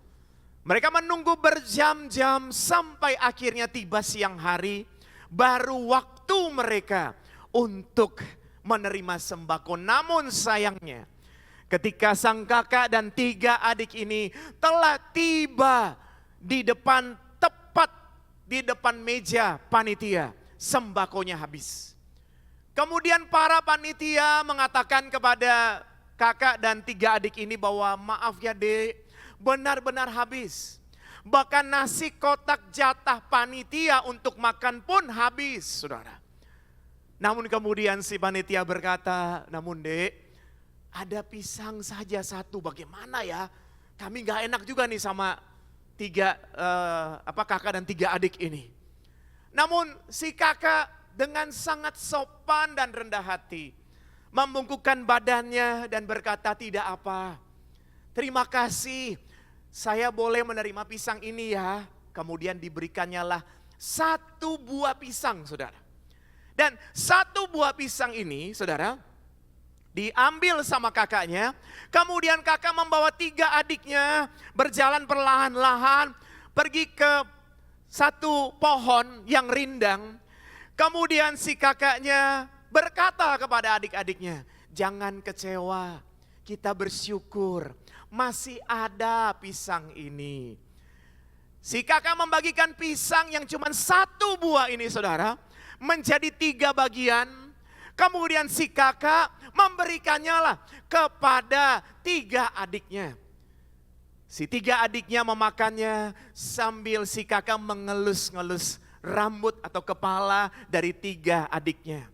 Mereka menunggu berjam-jam sampai akhirnya tiba siang hari, baru waktu mereka untuk menerima sembako. Namun sayangnya ketika sang kakak dan 3 adik ini telah tiba di depan, tepat di depan meja panitia, sembakonya habis. Kemudian para panitia mengatakan kepada kakak dan 3 adik ini bahwa maaf ya dek, benar-benar habis. Bahkan nasi kotak jatah panitia untuk makan pun habis saudara. Namun kemudian si panitia berkata, namun dek, ada pisang saja 1, bagaimana ya? Kami gak enak juga nih sama kakak dan 3 adik ini. Namun si kakak dengan sangat sopan dan rendah hati membungkukkan badannya dan berkata, tidak apa, terima kasih, saya boleh menerima pisang ini ya. Kemudian diberikannya lah 1 buah pisang saudara. Dan 1 buah pisang ini saudara diambil sama kakaknya. Kemudian kakak membawa 3 adiknya berjalan perlahan-lahan pergi ke satu pohon yang rindang. Kemudian si kakaknya berkata kepada adik-adiknya, jangan kecewa, kita bersyukur masih ada pisang ini. Si kakak membagikan pisang yang cuma 1 buah ini saudara, menjadi 3 bagian. Kemudian si kakak memberikannya lah kepada 3 adiknya. Si 3 adiknya memakannya sambil si kakak mengelus-ngelus rambut atau kepala dari 3 adiknya.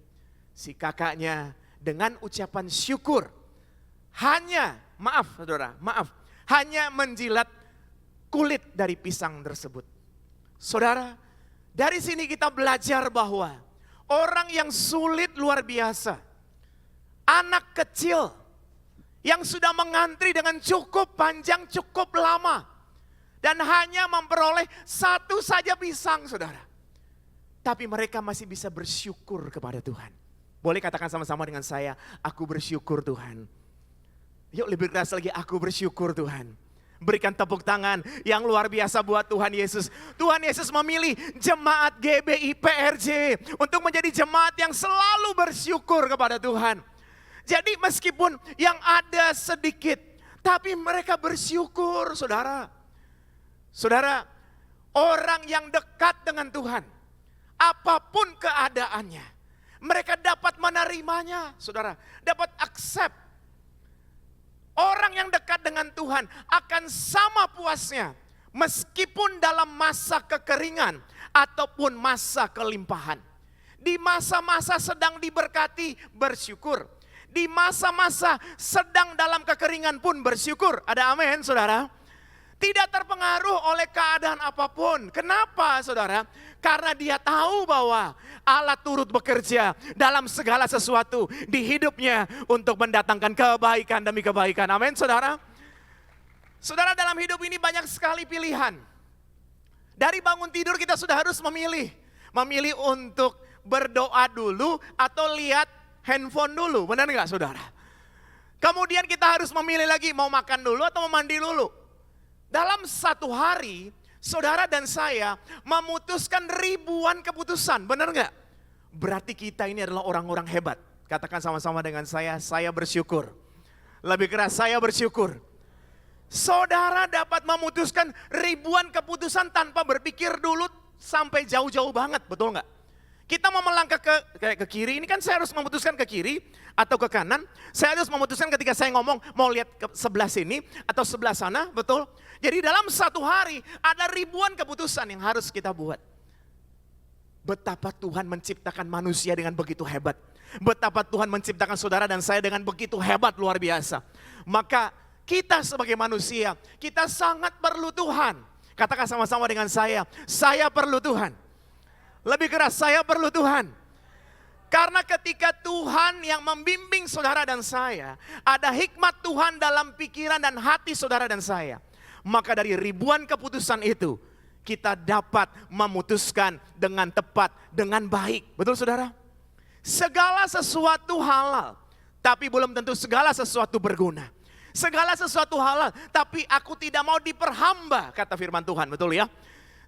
Si kakaknya dengan ucapan syukur hanya hanya menjilat kulit dari pisang tersebut. Saudara, dari sini kita belajar bahwa orang yang sulit luar biasa, anak kecil yang sudah mengantri dengan cukup panjang, cukup lama, dan hanya memperoleh satu saja pisang, saudara. Tapi mereka masih bisa bersyukur kepada Tuhan. Boleh katakan sama-sama dengan saya, aku bersyukur Tuhan. Yuk lebih keras lagi, aku bersyukur Tuhan. Berikan tepuk tangan yang luar biasa buat Tuhan Yesus. Tuhan Yesus memilih jemaat GBI PRJ untuk menjadi jemaat yang selalu bersyukur kepada Tuhan. Jadi meskipun yang ada sedikit, tapi mereka bersyukur, saudara. Saudara, orang yang dekat dengan Tuhan, apapun keadaannya, mereka dapat menerimanya, saudara. Dapat accept. Orang yang dekat dengan Tuhan akan sama puasnya meskipun dalam masa kekeringan ataupun masa kelimpahan. Di masa-masa sedang diberkati, bersyukur. Di masa-masa sedang dalam kekeringan pun bersyukur. Ada amin, saudara? Tidak terpengaruh oleh keadaan apapun. Kenapa, saudara? Karena dia tahu bahwa Allah turut bekerja dalam segala sesuatu di hidupnya untuk mendatangkan kebaikan demi kebaikan. Amin, saudara? Saudara, dalam hidup ini banyak sekali pilihan. Dari bangun tidur kita sudah harus memilih. Memilih untuk berdoa dulu atau lihat handphone dulu. Benar nggak, saudara? Kemudian kita harus memilih lagi mau makan dulu atau mau mandi dulu. Dalam satu hari, saudara dan saya memutuskan ribuan keputusan, benar nggak? Berarti kita ini adalah orang-orang hebat. Katakan sama-sama dengan saya bersyukur. Lebih keras, saya bersyukur. Saudara dapat memutuskan ribuan keputusan tanpa berpikir dulu sampai jauh-jauh banget, betul nggak? Kita mau melangkah ke kiri, ini kan saya harus memutuskan ke kiri atau ke kanan. Saya harus memutuskan ketika saya ngomong mau lihat ke sebelah sini atau sebelah sana, betul? Jadi dalam satu hari ada ribuan keputusan yang harus kita buat. Betapa Tuhan menciptakan manusia dengan begitu hebat. Betapa Tuhan menciptakan saudara dan saya dengan begitu hebat, luar biasa. Maka kita sebagai manusia, kita sangat perlu Tuhan. Katakan sama-sama dengan saya perlu Tuhan. Lebih keras, saya perlu Tuhan. Karena ketika Tuhan yang membimbing saudara dan saya, ada hikmat Tuhan dalam pikiran dan hati saudara dan saya. Maka dari ribuan keputusan itu, kita dapat memutuskan dengan tepat, dengan baik. Betul saudara? Segala sesuatu halal, tapi belum tentu segala sesuatu berguna. Segala sesuatu halal, tapi aku tidak mau diperhamba, kata firman Tuhan, betul ya?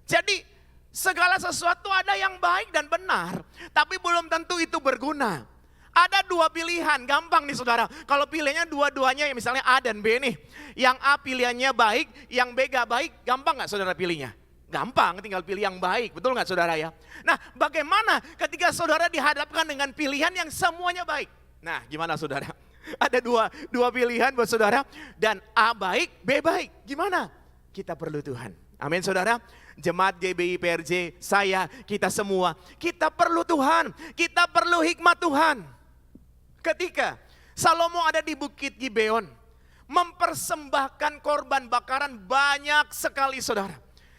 Jadi, segala sesuatu ada yang baik dan benar, tapi belum tentu itu berguna. Ada dua pilihan, gampang nih saudara. Kalau pilihannya dua-duanya, misalnya A dan B nih. Yang A pilihannya baik, yang B gak baik, gampang gak saudara pilihnya? Gampang, tinggal pilih yang baik, betul gak saudara ya? Nah, bagaimana ketika saudara dihadapkan dengan pilihan yang semuanya baik? Nah, gimana saudara? Ada dua pilihan buat saudara, dan A baik, B baik. Gimana? Kita perlu Tuhan. Amin saudara. Jemaat GBI PRJ, saya, kita semua, kita perlu Tuhan, kita perlu hikmat Tuhan. Ketika Salomo ada di Bukit Gibeon, mempersembahkan korban bakaran banyak sekali saudara.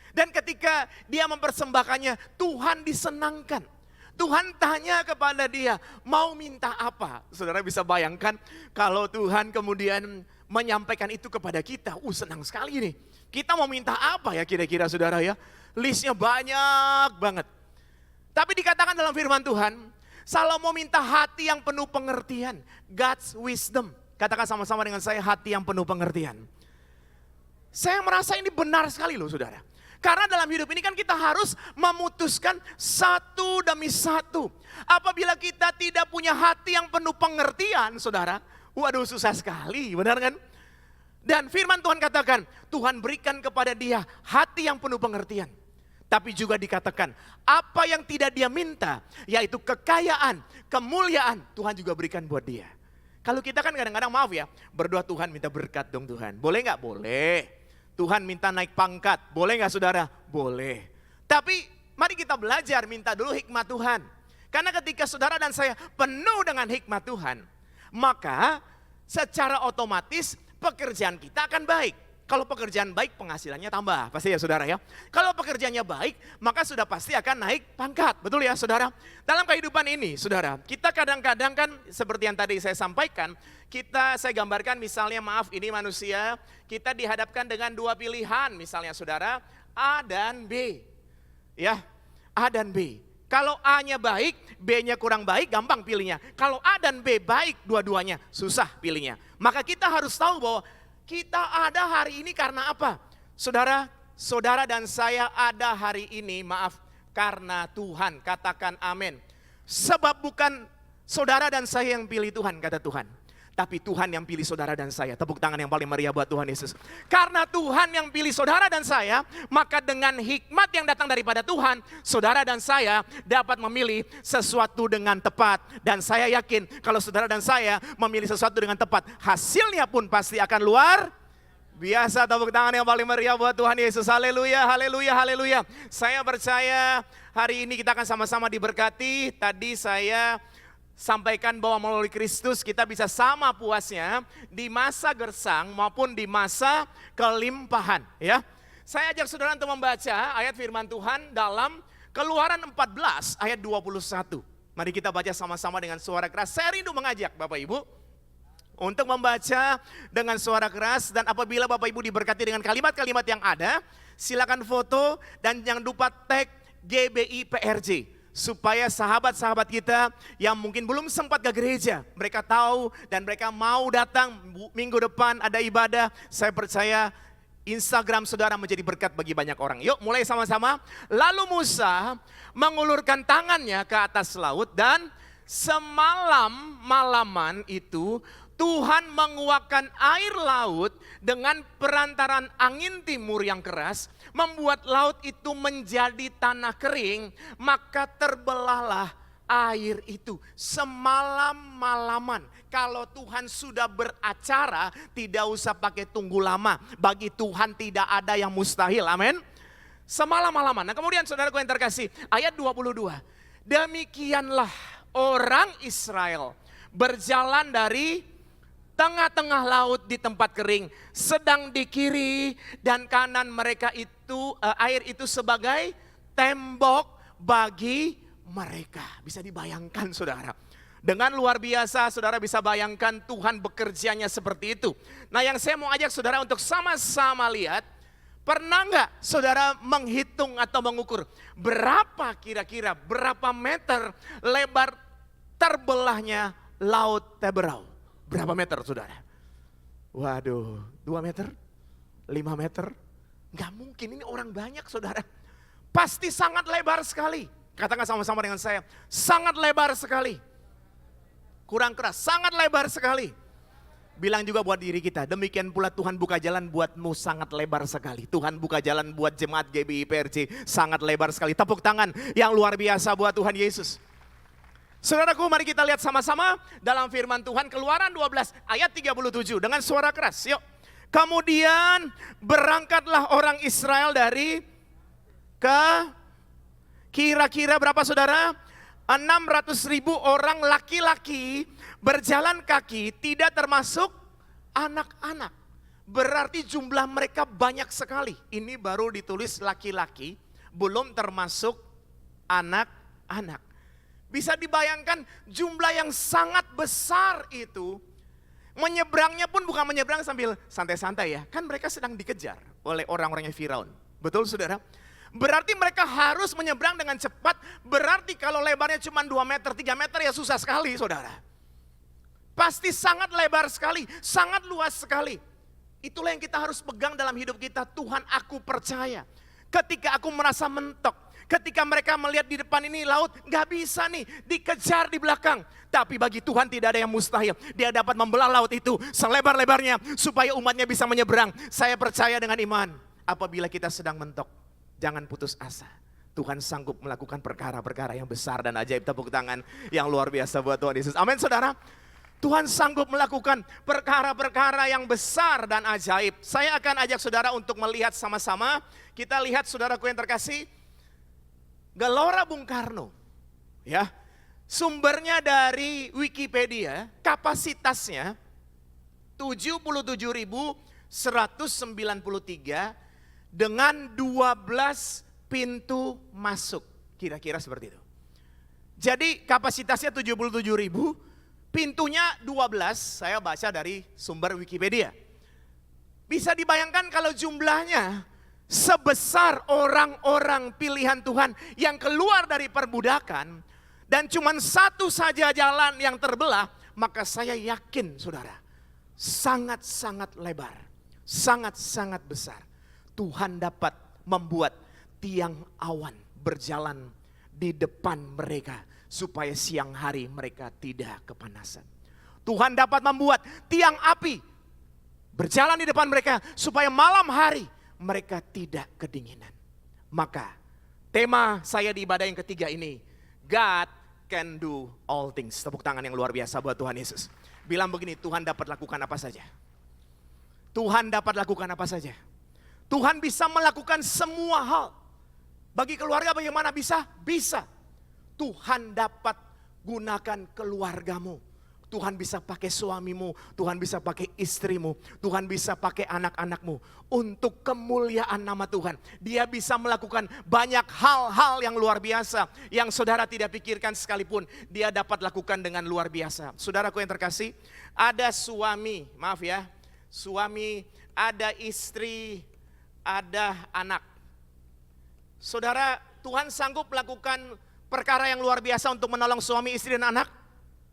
Dan ketika dia mempersembahkannya, Tuhan disenangkan. Tuhan tanya kepada dia, mau minta apa? Saudara bisa bayangkan kalau Tuhan kemudian menyampaikan itu kepada kita, senang sekali nih. Kita mau minta apa ya kira-kira saudara ya? Listnya banyak banget. Tapi dikatakan dalam firman Tuhan, Salomo minta hati yang penuh pengertian. God's wisdom. Katakan sama-sama dengan saya, hati yang penuh pengertian. Saya merasa ini benar sekali loh saudara. Karena dalam hidup ini kan kita harus memutuskan satu demi satu. Apabila kita tidak punya hati yang penuh pengertian saudara, waduh susah sekali, benar kan? Dan firman Tuhan katakan, Tuhan berikan kepada dia hati yang penuh pengertian. Tapi juga dikatakan, apa yang tidak dia minta, yaitu kekayaan, kemuliaan, Tuhan juga berikan buat dia. Kalau kita kan kadang-kadang maaf ya, berdoa Tuhan minta berkat dong Tuhan. Boleh gak? Boleh. Tuhan minta naik pangkat, boleh gak saudara? Boleh. Tapi mari kita belajar minta dulu hikmat Tuhan. Karena ketika saudara dan saya penuh dengan hikmat Tuhan, maka secara otomatis pekerjaan kita akan baik. Kalau pekerjaan baik penghasilannya tambah, pasti ya saudara ya. Kalau pekerjaannya baik, maka sudah pasti akan naik pangkat, betul ya saudara. Dalam kehidupan ini saudara, kita kadang-kadang kan seperti yang tadi saya sampaikan, saya gambarkan misalnya maaf ini manusia, kita dihadapkan dengan dua pilihan misalnya saudara, A dan B. Ya, A dan B. Kalau A-nya baik, B-nya kurang baik, gampang pilihnya. Kalau A dan B baik dua-duanya, susah pilihnya. Maka kita harus tahu bahwa kita ada hari ini karena apa? Saudara dan saya ada hari ini, maaf, karena Tuhan. Katakan amin. Sebab bukan saudara dan saya yang pilih Tuhan, kata Tuhan. Tapi Tuhan yang pilih saudara dan saya. Tepuk tangan yang paling meriah buat Tuhan Yesus. Karena Tuhan yang pilih saudara dan saya, maka dengan hikmat yang datang daripada Tuhan, saudara dan saya dapat memilih sesuatu dengan tepat. Dan saya yakin kalau saudara dan saya memilih sesuatu dengan tepat, hasilnya pun pasti akan luar biasa. Tepuk tangan yang paling meriah buat Tuhan Yesus. Haleluya, haleluya, haleluya. Saya percaya hari ini kita akan sama-sama diberkati. Tadi saya sampaikan bahwa melalui Kristus kita bisa sama puasnya di masa gersang maupun di masa kelimpahan. Ya, saya ajak saudara untuk membaca ayat firman Tuhan dalam Keluaran 14 ayat 21. Mari kita baca sama-sama dengan suara keras. Saya rindu mengajak Bapak Ibu untuk membaca dengan suara keras, dan apabila Bapak Ibu diberkati dengan kalimat-kalimat yang ada, silakan foto dan jangan lupa tag GBI PRJ. Supaya sahabat-sahabat kita yang mungkin belum sempat ke gereja, mereka tahu dan mereka mau datang minggu depan ada ibadah. Saya percaya Instagram saudara menjadi berkat bagi banyak orang. Yuk mulai sama-sama. Lalu Musa mengulurkan tangannya ke atas laut, dan malaman itu Tuhan menguakkan air laut dengan perantaran angin timur yang keras, membuat laut itu menjadi tanah kering, maka terbelahlah air itu. Semalam-malaman, kalau Tuhan sudah beracara, tidak usah pakai tunggu lama. Bagi Tuhan tidak ada yang mustahil, amin. Semalam-malaman. Nah kemudian saudaraku yang terkasih, ayat 22. Demikianlah orang Israel berjalan dari tengah-tengah laut di tempat kering, sedang di kiri dan kanan mereka itu air itu sebagai tembok bagi mereka. Bisa dibayangkan saudara. Dengan luar biasa saudara bisa bayangkan Tuhan bekerjanya seperti itu. Nah yang saya mau ajak saudara untuk sama-sama lihat, pernah nggak saudara menghitung atau mengukur berapa kira-kira, berapa meter lebar terbelahnya laut Teberau? Berapa meter saudara? Waduh, 2 meter? 5 meter? Gak mungkin, ini orang banyak saudara. Pasti sangat lebar sekali. Katakan sama-sama dengan saya, sangat lebar sekali. Kurang keras, sangat lebar sekali. Bilang juga buat diri kita, demikian pula Tuhan buka jalan buatmu sangat lebar sekali. Tuhan buka jalan buat jemaat GBI PRJ sangat lebar sekali. Tepuk tangan yang luar biasa buat Tuhan Yesus. Saudaraku, mari kita lihat sama-sama dalam firman Tuhan Keluaran 12 ayat 37 dengan suara keras. Yuk. Kemudian berangkatlah orang Israel dari kira-kira berapa saudara? 600.000 orang laki-laki berjalan kaki, tidak termasuk anak-anak. Berarti jumlah mereka banyak sekali. Ini baru ditulis laki-laki, belum termasuk anak-anak. Bisa dibayangkan jumlah yang sangat besar itu. Menyeberangnya pun bukan menyeberang sambil santai-santai ya. Kan mereka sedang dikejar oleh orang-orangnya Firaun. Betul saudara? Berarti mereka harus menyeberang dengan cepat. Berarti kalau lebarnya cuma 2 meter, 3 meter ya susah sekali saudara. Pasti sangat lebar sekali, sangat luas sekali. Itulah yang kita harus pegang dalam hidup kita. Tuhan, aku percaya. Ketika aku merasa mentok, ketika mereka melihat di depan ini laut, gak bisa nih, dikejar di belakang. Tapi bagi Tuhan tidak ada yang mustahil. Dia dapat membelah laut itu selebar-lebarnya supaya umatnya bisa menyeberang. Saya percaya dengan iman, apabila kita sedang mentok, jangan putus asa. Tuhan sanggup melakukan perkara-perkara yang besar dan ajaib. Tepuk tangan yang luar biasa buat Tuhan Yesus. Amin saudara. Tuhan sanggup melakukan perkara-perkara yang besar dan ajaib. Saya akan ajak saudara untuk melihat sama-sama. Kita lihat saudaraku yang terkasih, Gelora Bung Karno, ya, sumbernya dari Wikipedia, kapasitasnya 77.900 193 dengan 12 pintu masuk. Kira-kira seperti itu. Jadi kapasitasnya 77.000, pintunya 12, saya baca dari sumber Wikipedia. Bisa dibayangkan kalau jumlahnya sebesar orang-orang pilihan Tuhan yang keluar dari perbudakan dan cuma satu saja jalan yang terbelah, maka saya yakin saudara, sangat-sangat lebar, sangat-sangat besar. Tuhan dapat membuat tiang awan berjalan di depan mereka supaya siang hari mereka tidak kepanasan. Tuhan dapat membuat tiang api berjalan di depan mereka supaya malam hari mereka tidak kedinginan. Maka tema saya di ibadah yang ketiga ini, God can do all things. Tepuk tangan yang luar biasa buat Tuhan Yesus. Bilang begini, Tuhan dapat lakukan apa saja. Tuhan dapat lakukan apa saja. Tuhan bisa melakukan semua hal. Bagi keluarga bagaimana bisa? Bisa. Tuhan dapat gunakan keluargamu. Tuhan bisa pakai suamimu, Tuhan bisa pakai istrimu, Tuhan bisa pakai anak-anakmu untuk kemuliaan nama Tuhan. Dia bisa melakukan banyak hal-hal yang luar biasa yang saudara tidak pikirkan sekalipun. Dia dapat lakukan dengan luar biasa. Saudaraku yang terkasih, ada suami, maaf ya, suami, ada istri, ada anak. Saudara, Tuhan sanggup melakukan perkara yang luar biasa untuk menolong suami, istri, dan anak?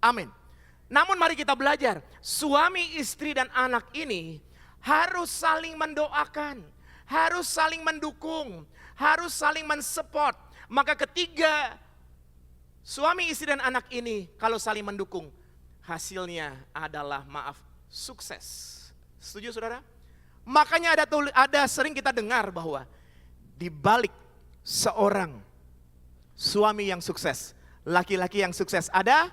Amin. Namun mari kita belajar, suami, istri, dan anak ini harus saling mendoakan, harus saling mendukung, harus saling mensupport. Maka ketiga, suami, istri, dan anak ini kalau saling mendukung, hasilnya adalah sukses. Setuju saudara? Makanya ada sering kita dengar bahwa di balik seorang suami yang sukses, laki-laki yang sukses, ada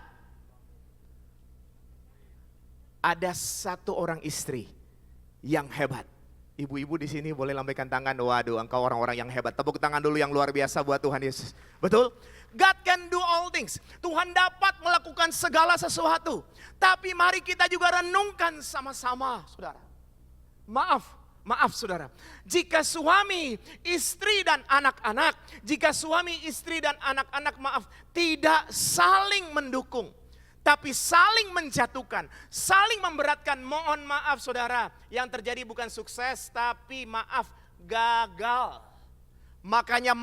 satu orang istri yang hebat. Ibu-ibu di sini boleh lambaikan tangan. Waduh, engkau orang-orang yang hebat. Tepuk tangan dulu yang luar biasa buat Tuhan Yesus. Betul? God can do all things. Tuhan dapat melakukan segala sesuatu. Tapi mari kita juga renungkan sama-sama, saudara. Maaf saudara. Jika suami, istri, dan anak-anak, tidak saling mendukung, tapi saling menjatuhkan, saling memberatkan, mohon maaf saudara, yang terjadi bukan sukses, tapi gagal. Makanya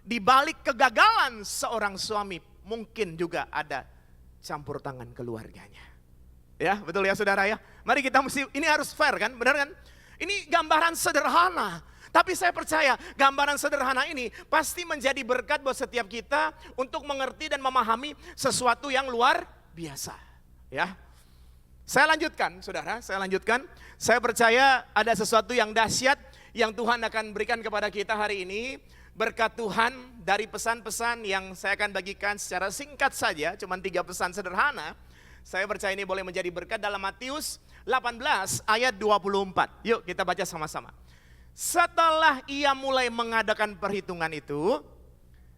di balik kegagalan seorang suami, mungkin juga ada campur tangan keluarganya. Ya, betul ya saudara ya. Mari kita ini harus fair kan, benar kan? Ini gambaran sederhana. Tapi saya percaya gambaran sederhana ini pasti menjadi berkat buat setiap kita untuk mengerti dan memahami sesuatu yang luar biasa. Ya, saya lanjutkan saudara, Saya percaya ada sesuatu yang dahsyat yang Tuhan akan berikan kepada kita hari ini. Berkat Tuhan dari pesan-pesan yang saya akan bagikan secara singkat saja, cuma 3 pesan sederhana. Saya percaya ini boleh menjadi berkat dalam Matius 18 ayat 24. Yuk kita baca sama-sama. Setelah ia mulai mengadakan perhitungan itu,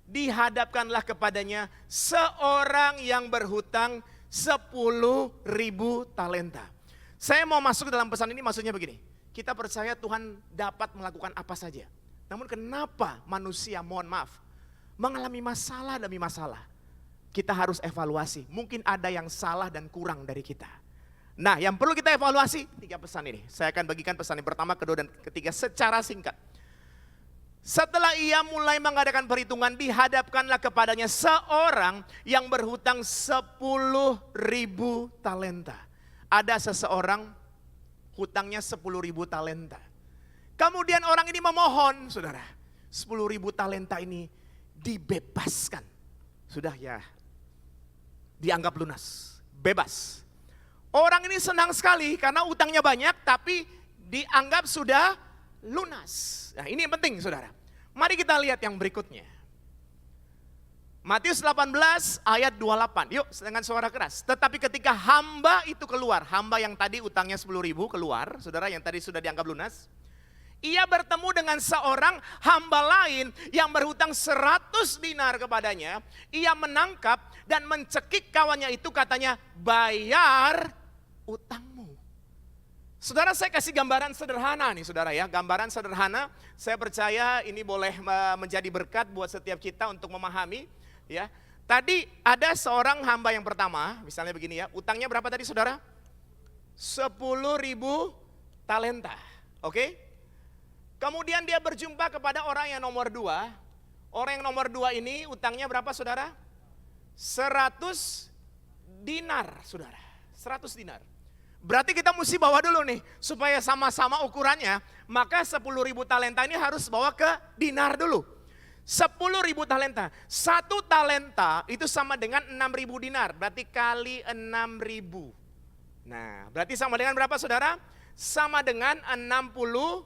dihadapkanlah kepadanya seorang yang berhutang 10.000 talenta. Saya mau masuk dalam pesan ini, maksudnya begini. Kita percaya Tuhan dapat melakukan apa saja. Namun kenapa manusia, mohon maaf, mengalami masalah demi masalah? Kita harus evaluasi, mungkin ada yang salah dan kurang dari kita. Nah, yang perlu kita evaluasi 3 pesan ini. Saya akan bagikan pesan yang pertama, kedua, dan ketiga secara singkat. Setelah ia mulai mengadakan perhitungan, dihadapkanlah kepadanya seorang yang berhutang 10.000 talenta. Ada seseorang hutangnya 10.000 talenta. Kemudian orang ini memohon, saudara, 10.000 talenta ini dibebaskan. Sudah ya, dianggap lunas, bebas. Orang ini senang sekali karena utangnya banyak tapi dianggap sudah lunas. Nah ini yang penting saudara. Mari kita lihat yang berikutnya. Matius 18 ayat 28. Yuk dengan suara keras. Tetapi ketika hamba itu keluar, hamba yang tadi utangnya 10.000 keluar, saudara yang tadi sudah dianggap lunas. Ia bertemu dengan seorang hamba lain yang berhutang 100 dinar kepadanya. Ia menangkap dan mencekik kawannya itu, katanya, bayar utangmu. Saudara, saya kasih gambaran sederhana nih saudara ya. Gambaran sederhana, saya percaya ini boleh menjadi berkat buat setiap kita untuk memahami ya. Tadi ada seorang hamba yang pertama, misalnya begini ya, utangnya berapa tadi saudara? 10.000 talenta, oke? Kemudian dia berjumpa kepada orang yang nomor 2. Orang yang nomor 2 ini utangnya berapa saudara? 100 dinar saudara, 100 dinar. Berarti kita mesti bawa dulu nih, supaya sama-sama ukurannya, maka 10.000 talenta ini harus bawa ke dinar dulu. 10.000 talenta, 1 talenta itu sama dengan 6.000 dinar, berarti kali 6.000. Nah, berarti sama dengan berapa saudara? Sama dengan 60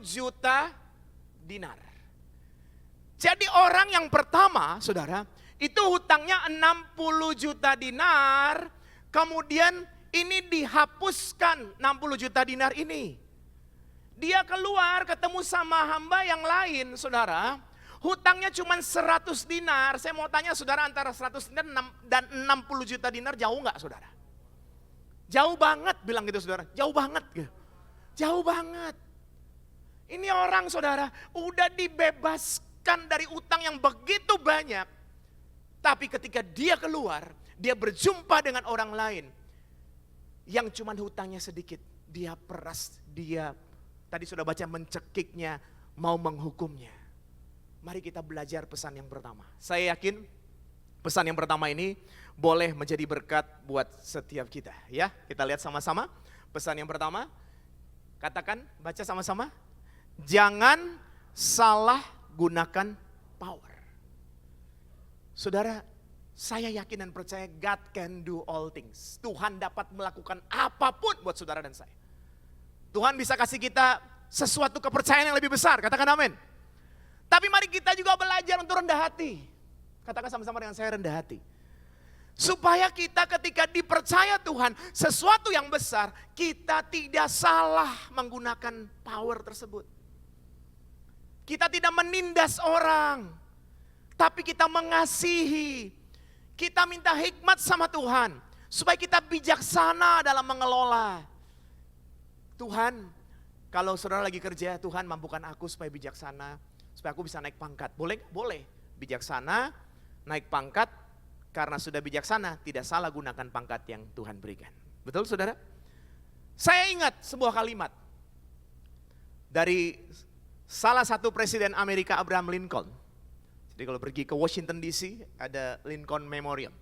juta dinar. Jadi orang yang pertama saudara, itu hutangnya 60 juta dinar, kemudian ini dihapuskan 60 juta dinar ini. Dia keluar ketemu sama hamba yang lain saudara, hutangnya cuma 100 dinar. Saya mau tanya saudara, antara 100 dinar dan 60 juta dinar jauh nggak saudara? Jauh banget bilang gitu saudara, jauh banget gitu. Jauh banget. Ini orang saudara udah dibebaskan dari utang yang begitu banyak. Tapi ketika dia keluar, dia berjumpa dengan orang lain yang cuman hutangnya sedikit. Dia peras, dia tadi sudah baca mencekiknya, mau menghukumnya. Mari kita belajar pesan yang pertama. Saya yakin pesan yang pertama ini boleh menjadi berkat buat setiap kita. Ya, kita lihat sama-sama. Pesan yang pertama, katakan, baca sama-sama. Jangan salah gunakan power. Saudara, saya yakin dan percaya God can do all things. Tuhan dapat melakukan apapun buat saudara dan saya. Tuhan bisa kasih kita sesuatu kepercayaan yang lebih besar, katakan amin. Tapi mari kita juga belajar untuk rendah hati. Katakan sama-sama dengan saya, rendah hati. Supaya kita ketika dipercaya Tuhan sesuatu yang besar, kita tidak salah menggunakan power tersebut. Kita tidak menindas orang, tapi kita mengasihi. Kita minta hikmat sama Tuhan, supaya kita bijaksana dalam mengelola. Tuhan, kalau saudara lagi kerja, Tuhan mampukan aku supaya bijaksana, supaya aku bisa naik pangkat. Boleh? Boleh. Bijaksana, naik pangkat, karena sudah bijaksana, tidak salah gunakan pangkat yang Tuhan berikan. Betul saudara? Saya ingat sebuah kalimat dari salah satu presiden Amerika, Abraham Lincoln. Jadi kalau pergi ke Washington DC, ada Lincoln Memorial.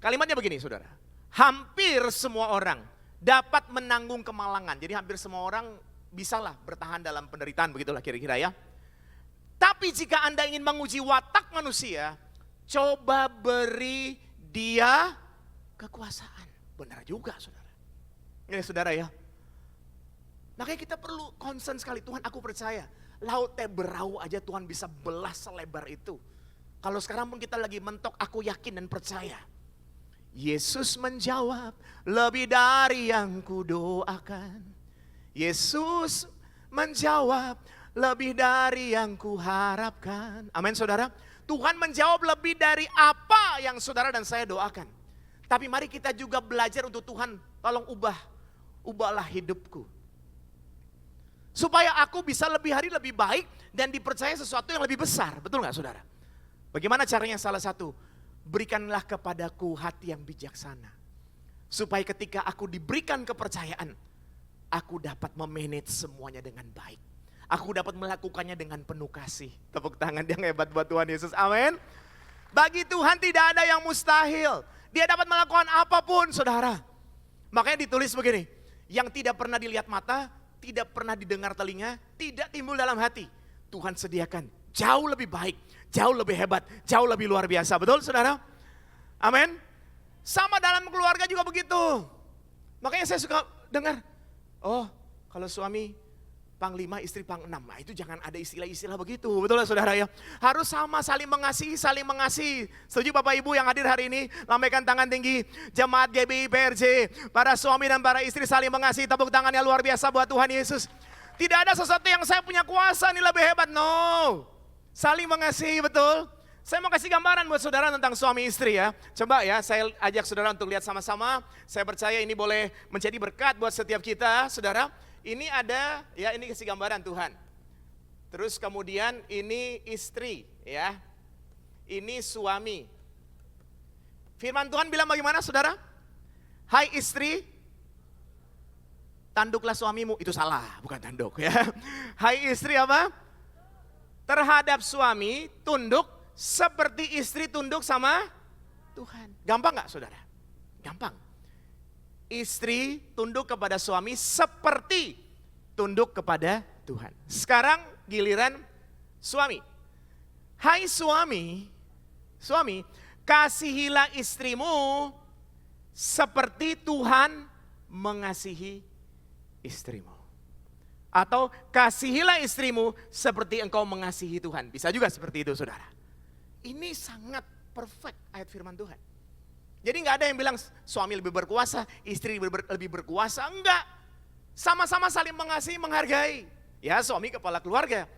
Kalimatnya begini saudara, hampir semua orang dapat menanggung kemalangan. Jadi hampir semua orang bisalah bertahan dalam penderitaan, begitulah kira-kira ya. Tapi jika Anda ingin menguji watak manusia, coba beri dia kekuasaan. Benar juga saudara. Ini saudara ya. Makanya kita perlu concern sekali, Tuhan aku percaya. Lautnya berau aja Tuhan bisa belah selebar itu. Kalau sekarang pun kita lagi mentok, aku yakin dan percaya. Yesus menjawab, lebih dari yang kudoakan. Yesus menjawab, lebih dari yang kuharapkan. Amin saudara. Tuhan menjawab lebih dari apa yang saudara dan saya doakan. Tapi mari kita juga belajar untuk Tuhan, tolong ubahlah hidupku. Supaya aku bisa lebih hari lebih baik dan dipercaya sesuatu yang lebih besar. Betul gak saudara? Bagaimana caranya? Salah satu, berikanlah kepadaku hati yang bijaksana. Supaya ketika aku diberikan kepercayaan, aku dapat memanage semuanya dengan baik. Aku dapat melakukannya dengan penuh kasih. Tepuk tangan yang hebat buat Tuhan Yesus, amin. Bagi Tuhan tidak ada yang mustahil. Dia dapat melakukan apapun saudara. Makanya ditulis begini, yang tidak pernah dilihat mata, tidak pernah didengar telinga, tidak timbul dalam hati. Tuhan sediakan jauh lebih baik, jauh lebih hebat, jauh lebih luar biasa. Betul saudara? Amin. Sama dalam keluarga juga begitu. Makanya saya suka dengar, oh kalau suami panglima, istri pangenam. Nah itu jangan ada istilah-istilah begitu. Betul lah saudara ya. Harus sama, saling mengasihi, saling mengasihi. Setuju Bapak Ibu yang hadir hari ini? Lambaikan tangan tinggi. Jemaat GBI PRJ, para suami dan para istri saling mengasihi. Tepuk tangannya luar biasa buat Tuhan Yesus. Tidak ada sesuatu yang saya punya kuasa ini lebih hebat. No. Saling mengasihi, betul. Saya mau kasih gambaran buat saudara tentang suami istri ya. Coba ya, saya ajak saudara untuk lihat sama-sama. Saya percaya ini boleh menjadi berkat buat setiap kita, saudara. Ini ada, ya ini kasih gambaran Tuhan. Terus kemudian ini istri, ya. Ini suami. Firman Tuhan bilang bagaimana saudara? Hai istri, tanduklah suamimu. Itu salah, bukan tanduk ya. Hai istri apa? Terhadap suami tunduk seperti istri tunduk sama Tuhan. Gampang gak saudara? Gampang. Istri tunduk kepada suami seperti tunduk kepada Tuhan. Sekarang giliran suami. Hai suami, kasihilah istrimu seperti Tuhan mengasihi istrimu. Atau kasihilah istrimu seperti engkau mengasihi Tuhan. Bisa juga seperti itu saudara. Ini sangat perfect ayat firman Tuhan. Jadi gak ada yang bilang suami lebih berkuasa, istri lebih berkuasa. Enggak. Sama-sama saling mengasihi, menghargai. Ya suami kepala keluarga.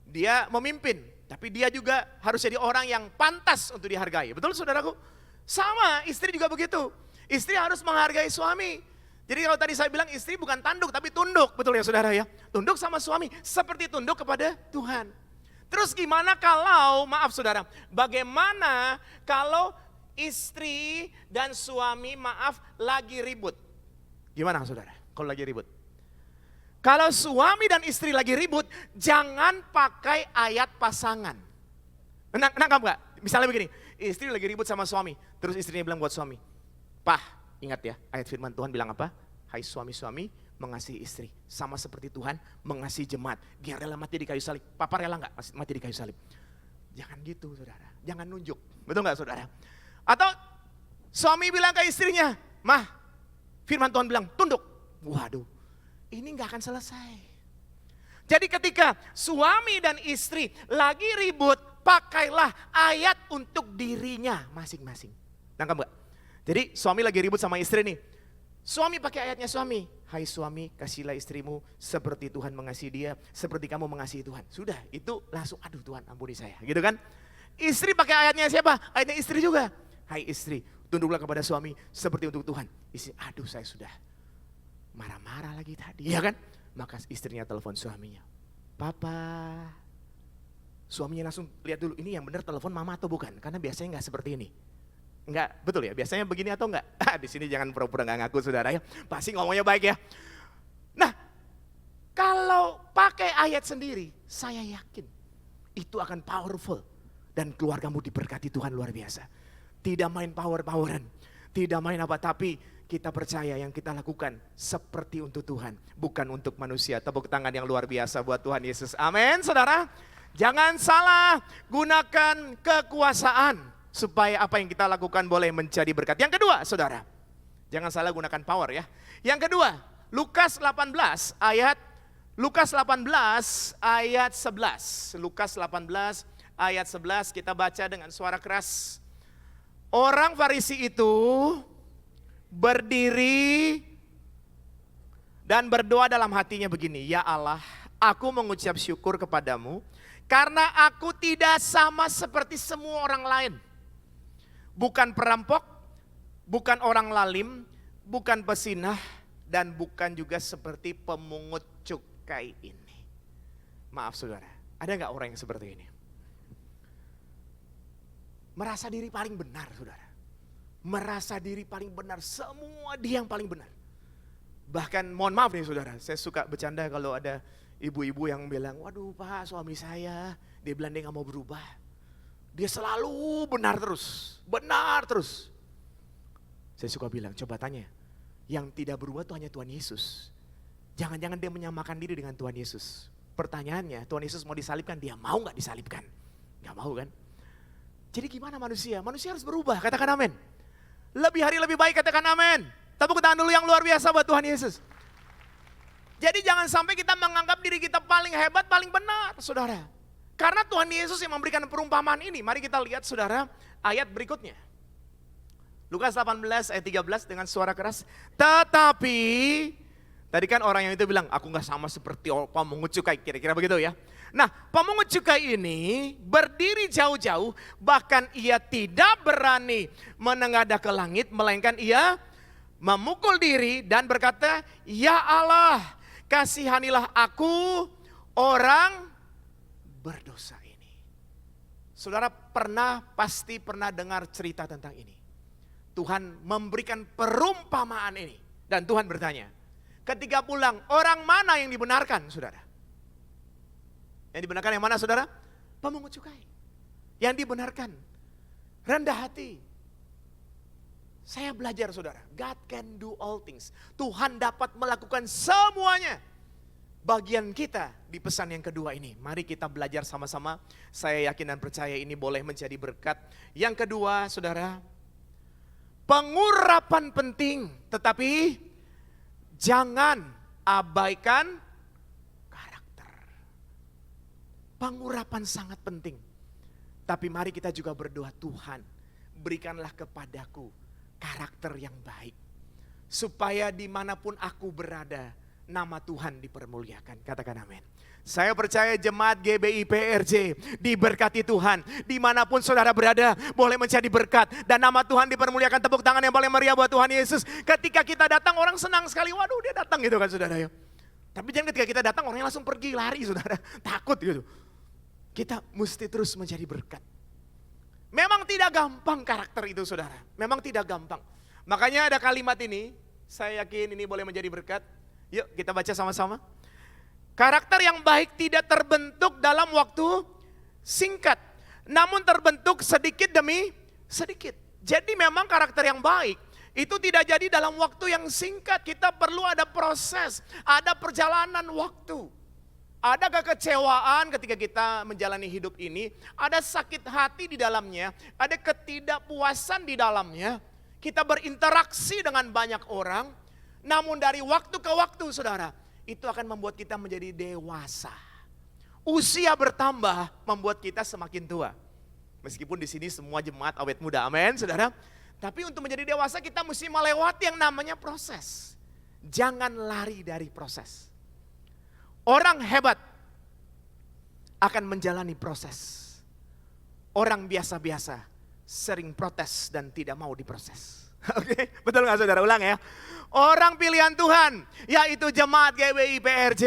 Dia memimpin. Tapi dia juga harus jadi orang yang pantas untuk dihargai. Betul saudaraku? Sama istri juga begitu. Istri harus menghargai suami. Jadi kalau tadi saya bilang istri bukan tanduk tapi tunduk, betul ya saudara ya? Tunduk sama suami seperti tunduk kepada Tuhan. Terus gimana kalau, maaf saudara, bagaimana kalau istri dan suami lagi ribut? Gimana saudara kalau lagi ribut? Kalau suami dan istri lagi ribut, jangan pakai ayat pasangan. Nangkap gak? Misalnya begini, istri lagi ribut sama suami, terus istrinya bilang buat suami, "Pah, ingat ya, ayat firman Tuhan bilang apa? Hai suami-suami, mengasihi istri. Sama seperti Tuhan mengasihi jemaat. Dia rela mati di kayu salib. Papa rela gak mati di kayu salib?" Jangan gitu saudara, jangan nunjuk. Betul gak saudara? Atau suami bilang ke istrinya, "Mah, firman Tuhan bilang tunduk." Waduh, ini gak akan selesai. Jadi ketika suami dan istri lagi ribut, pakailah ayat untuk dirinya masing-masing. Nangkap gak? Jadi suami lagi ribut sama istri nih. Suami pakai ayatnya suami. Hai suami, kasihilah istrimu seperti Tuhan mengasihi dia, seperti kamu mengasihi Tuhan. Sudah, itu langsung aduh Tuhan ampuni saya. Gitu kan? Istri pakai ayatnya siapa? Ayatnya istri juga. Hai istri, tunduklah kepada suami seperti untuk Tuhan. Istri, aduh saya sudah marah-marah lagi tadi. Ya kan? Maka istrinya telepon suaminya. "Papa." Suaminya langsung lihat dulu, ini yang benar telepon mama atau bukan? Karena biasanya gak seperti ini. Enggak, betul ya? Biasanya begini atau enggak? Di sini jangan pura-pura enggak ngaku saudara ya. Pasti ngomongnya baik ya. Nah, kalau pakai ayat sendiri, saya yakin itu akan powerful. Dan keluargamu diberkati Tuhan luar biasa. Tidak main power-poweran. Tidak main apa, tapi kita percaya yang kita lakukan seperti untuk Tuhan. Bukan untuk manusia. Tepuk tangan yang luar biasa buat Tuhan Yesus. Amin saudara. Jangan salah gunakan kekuasaan. Supaya apa yang kita lakukan boleh menjadi berkat. Yang kedua saudara, jangan salah gunakan power ya. Yang kedua, Lukas 18 ayat 11. Lukas 18 ayat 11 kita baca dengan suara keras. Orang Farisi itu berdiri dan berdoa dalam hatinya begini, "Ya Allah, aku mengucap syukur kepadamu karena aku tidak sama seperti semua orang lain. Bukan perampok, bukan orang lalim, bukan pesinah, dan bukan juga seperti pemungut cukai ini." Maaf saudara, ada gak orang yang seperti ini? Merasa diri paling benar saudara. Merasa diri paling benar, semua dia yang paling benar. Bahkan mohon maaf nih saudara, saya suka bercanda kalau ada ibu-ibu yang bilang, "Waduh Pak, suami saya, dia bilang dia gak mau berubah. Dia selalu benar terus, benar terus." Saya suka bilang, coba tanya, yang tidak berubah itu hanya Tuhan Yesus. Jangan-jangan dia menyamakan diri dengan Tuhan Yesus. Pertanyaannya, Tuhan Yesus mau disalibkan, dia mau gak disalibkan? Gak mau kan? Jadi gimana manusia? Manusia harus berubah, katakan amin. Lebih hari lebih baik, katakan amin. Tepuk tangan dulu yang luar biasa buat Tuhan Yesus. Jadi jangan sampai kita menganggap diri kita paling hebat, paling benar saudara. Karena Tuhan Yesus yang memberikan perumpamaan ini. Mari kita lihat saudara ayat berikutnya. Lukas 18 ayat 13 dengan suara keras. Tetapi Tadi kan orang yang itu bilang, aku nggak sama seperti pemungut cukai, kira-kira begitu ya. Nah, pemungut cukai ini berdiri jauh-jauh, bahkan ia tidak berani menengadah ke langit, melainkan ia memukul diri dan berkata, ya Allah, kasihanilah aku orang berdosa ini. Saudara pasti pernah dengar cerita tentang ini. Tuhan memberikan perumpamaan ini. Dan Tuhan bertanya, ketika pulang, orang mana yang dibenarkan, saudara? Yang dibenarkan yang mana, saudara? Pemungut cukai. Yang dibenarkan, rendah hati. Saya belajar, saudara, God can do all things. Tuhan dapat melakukan semuanya. Bagian kita di pesan yang kedua ini. Mari kita belajar sama-sama. Saya yakin dan percaya ini boleh menjadi berkat. Yang kedua, saudara, pengurapan penting, tetapi jangan abaikan karakter. Pengurapan sangat penting. Tapi mari kita juga berdoa, Tuhan, berikanlah kepadaku karakter yang baik. Supaya dimanapun aku berada, nama Tuhan dipermuliakan. Katakan amin. Saya percaya jemaat GBI PRJ diberkati Tuhan. Dimanapun saudara berada boleh menjadi berkat. Dan nama Tuhan dipermuliakan. Tepuk tangan yang paling meriah buat Tuhan Yesus. Ketika kita datang orang senang sekali. Waduh dia datang gitu kan saudara ya. Tapi jangan ketika kita datang orangnya langsung pergi lari saudara. Takut gitu. Kita mesti terus menjadi berkat. Memang tidak gampang karakter itu saudara. Memang tidak gampang. Makanya ada kalimat ini. Saya yakin ini boleh menjadi berkat. Yuk kita baca sama-sama. Karakter yang baik tidak terbentuk dalam waktu singkat. Namun terbentuk sedikit demi sedikit. Jadi memang karakter yang baik itu tidak jadi dalam waktu yang singkat. Kita perlu ada proses, ada perjalanan waktu. Ada kekecewaan ketika kita menjalani hidup ini. Ada sakit hati di dalamnya. Ada ketidakpuasan di dalamnya. Kita berinteraksi dengan banyak orang. Namun dari waktu ke waktu saudara, itu akan membuat kita menjadi dewasa. Usia bertambah membuat kita semakin tua. Meskipun di sini semua jemaat awet muda, amin saudara. Tapi untuk menjadi dewasa kita mesti melewati yang namanya proses. Jangan lari dari proses. Orang hebat akan menjalani proses. Orang biasa-biasa sering protes dan tidak mau diproses. Oke, betul gak saudara? Ulang ya. Orang pilihan Tuhan, yaitu jemaat GBI PRJ,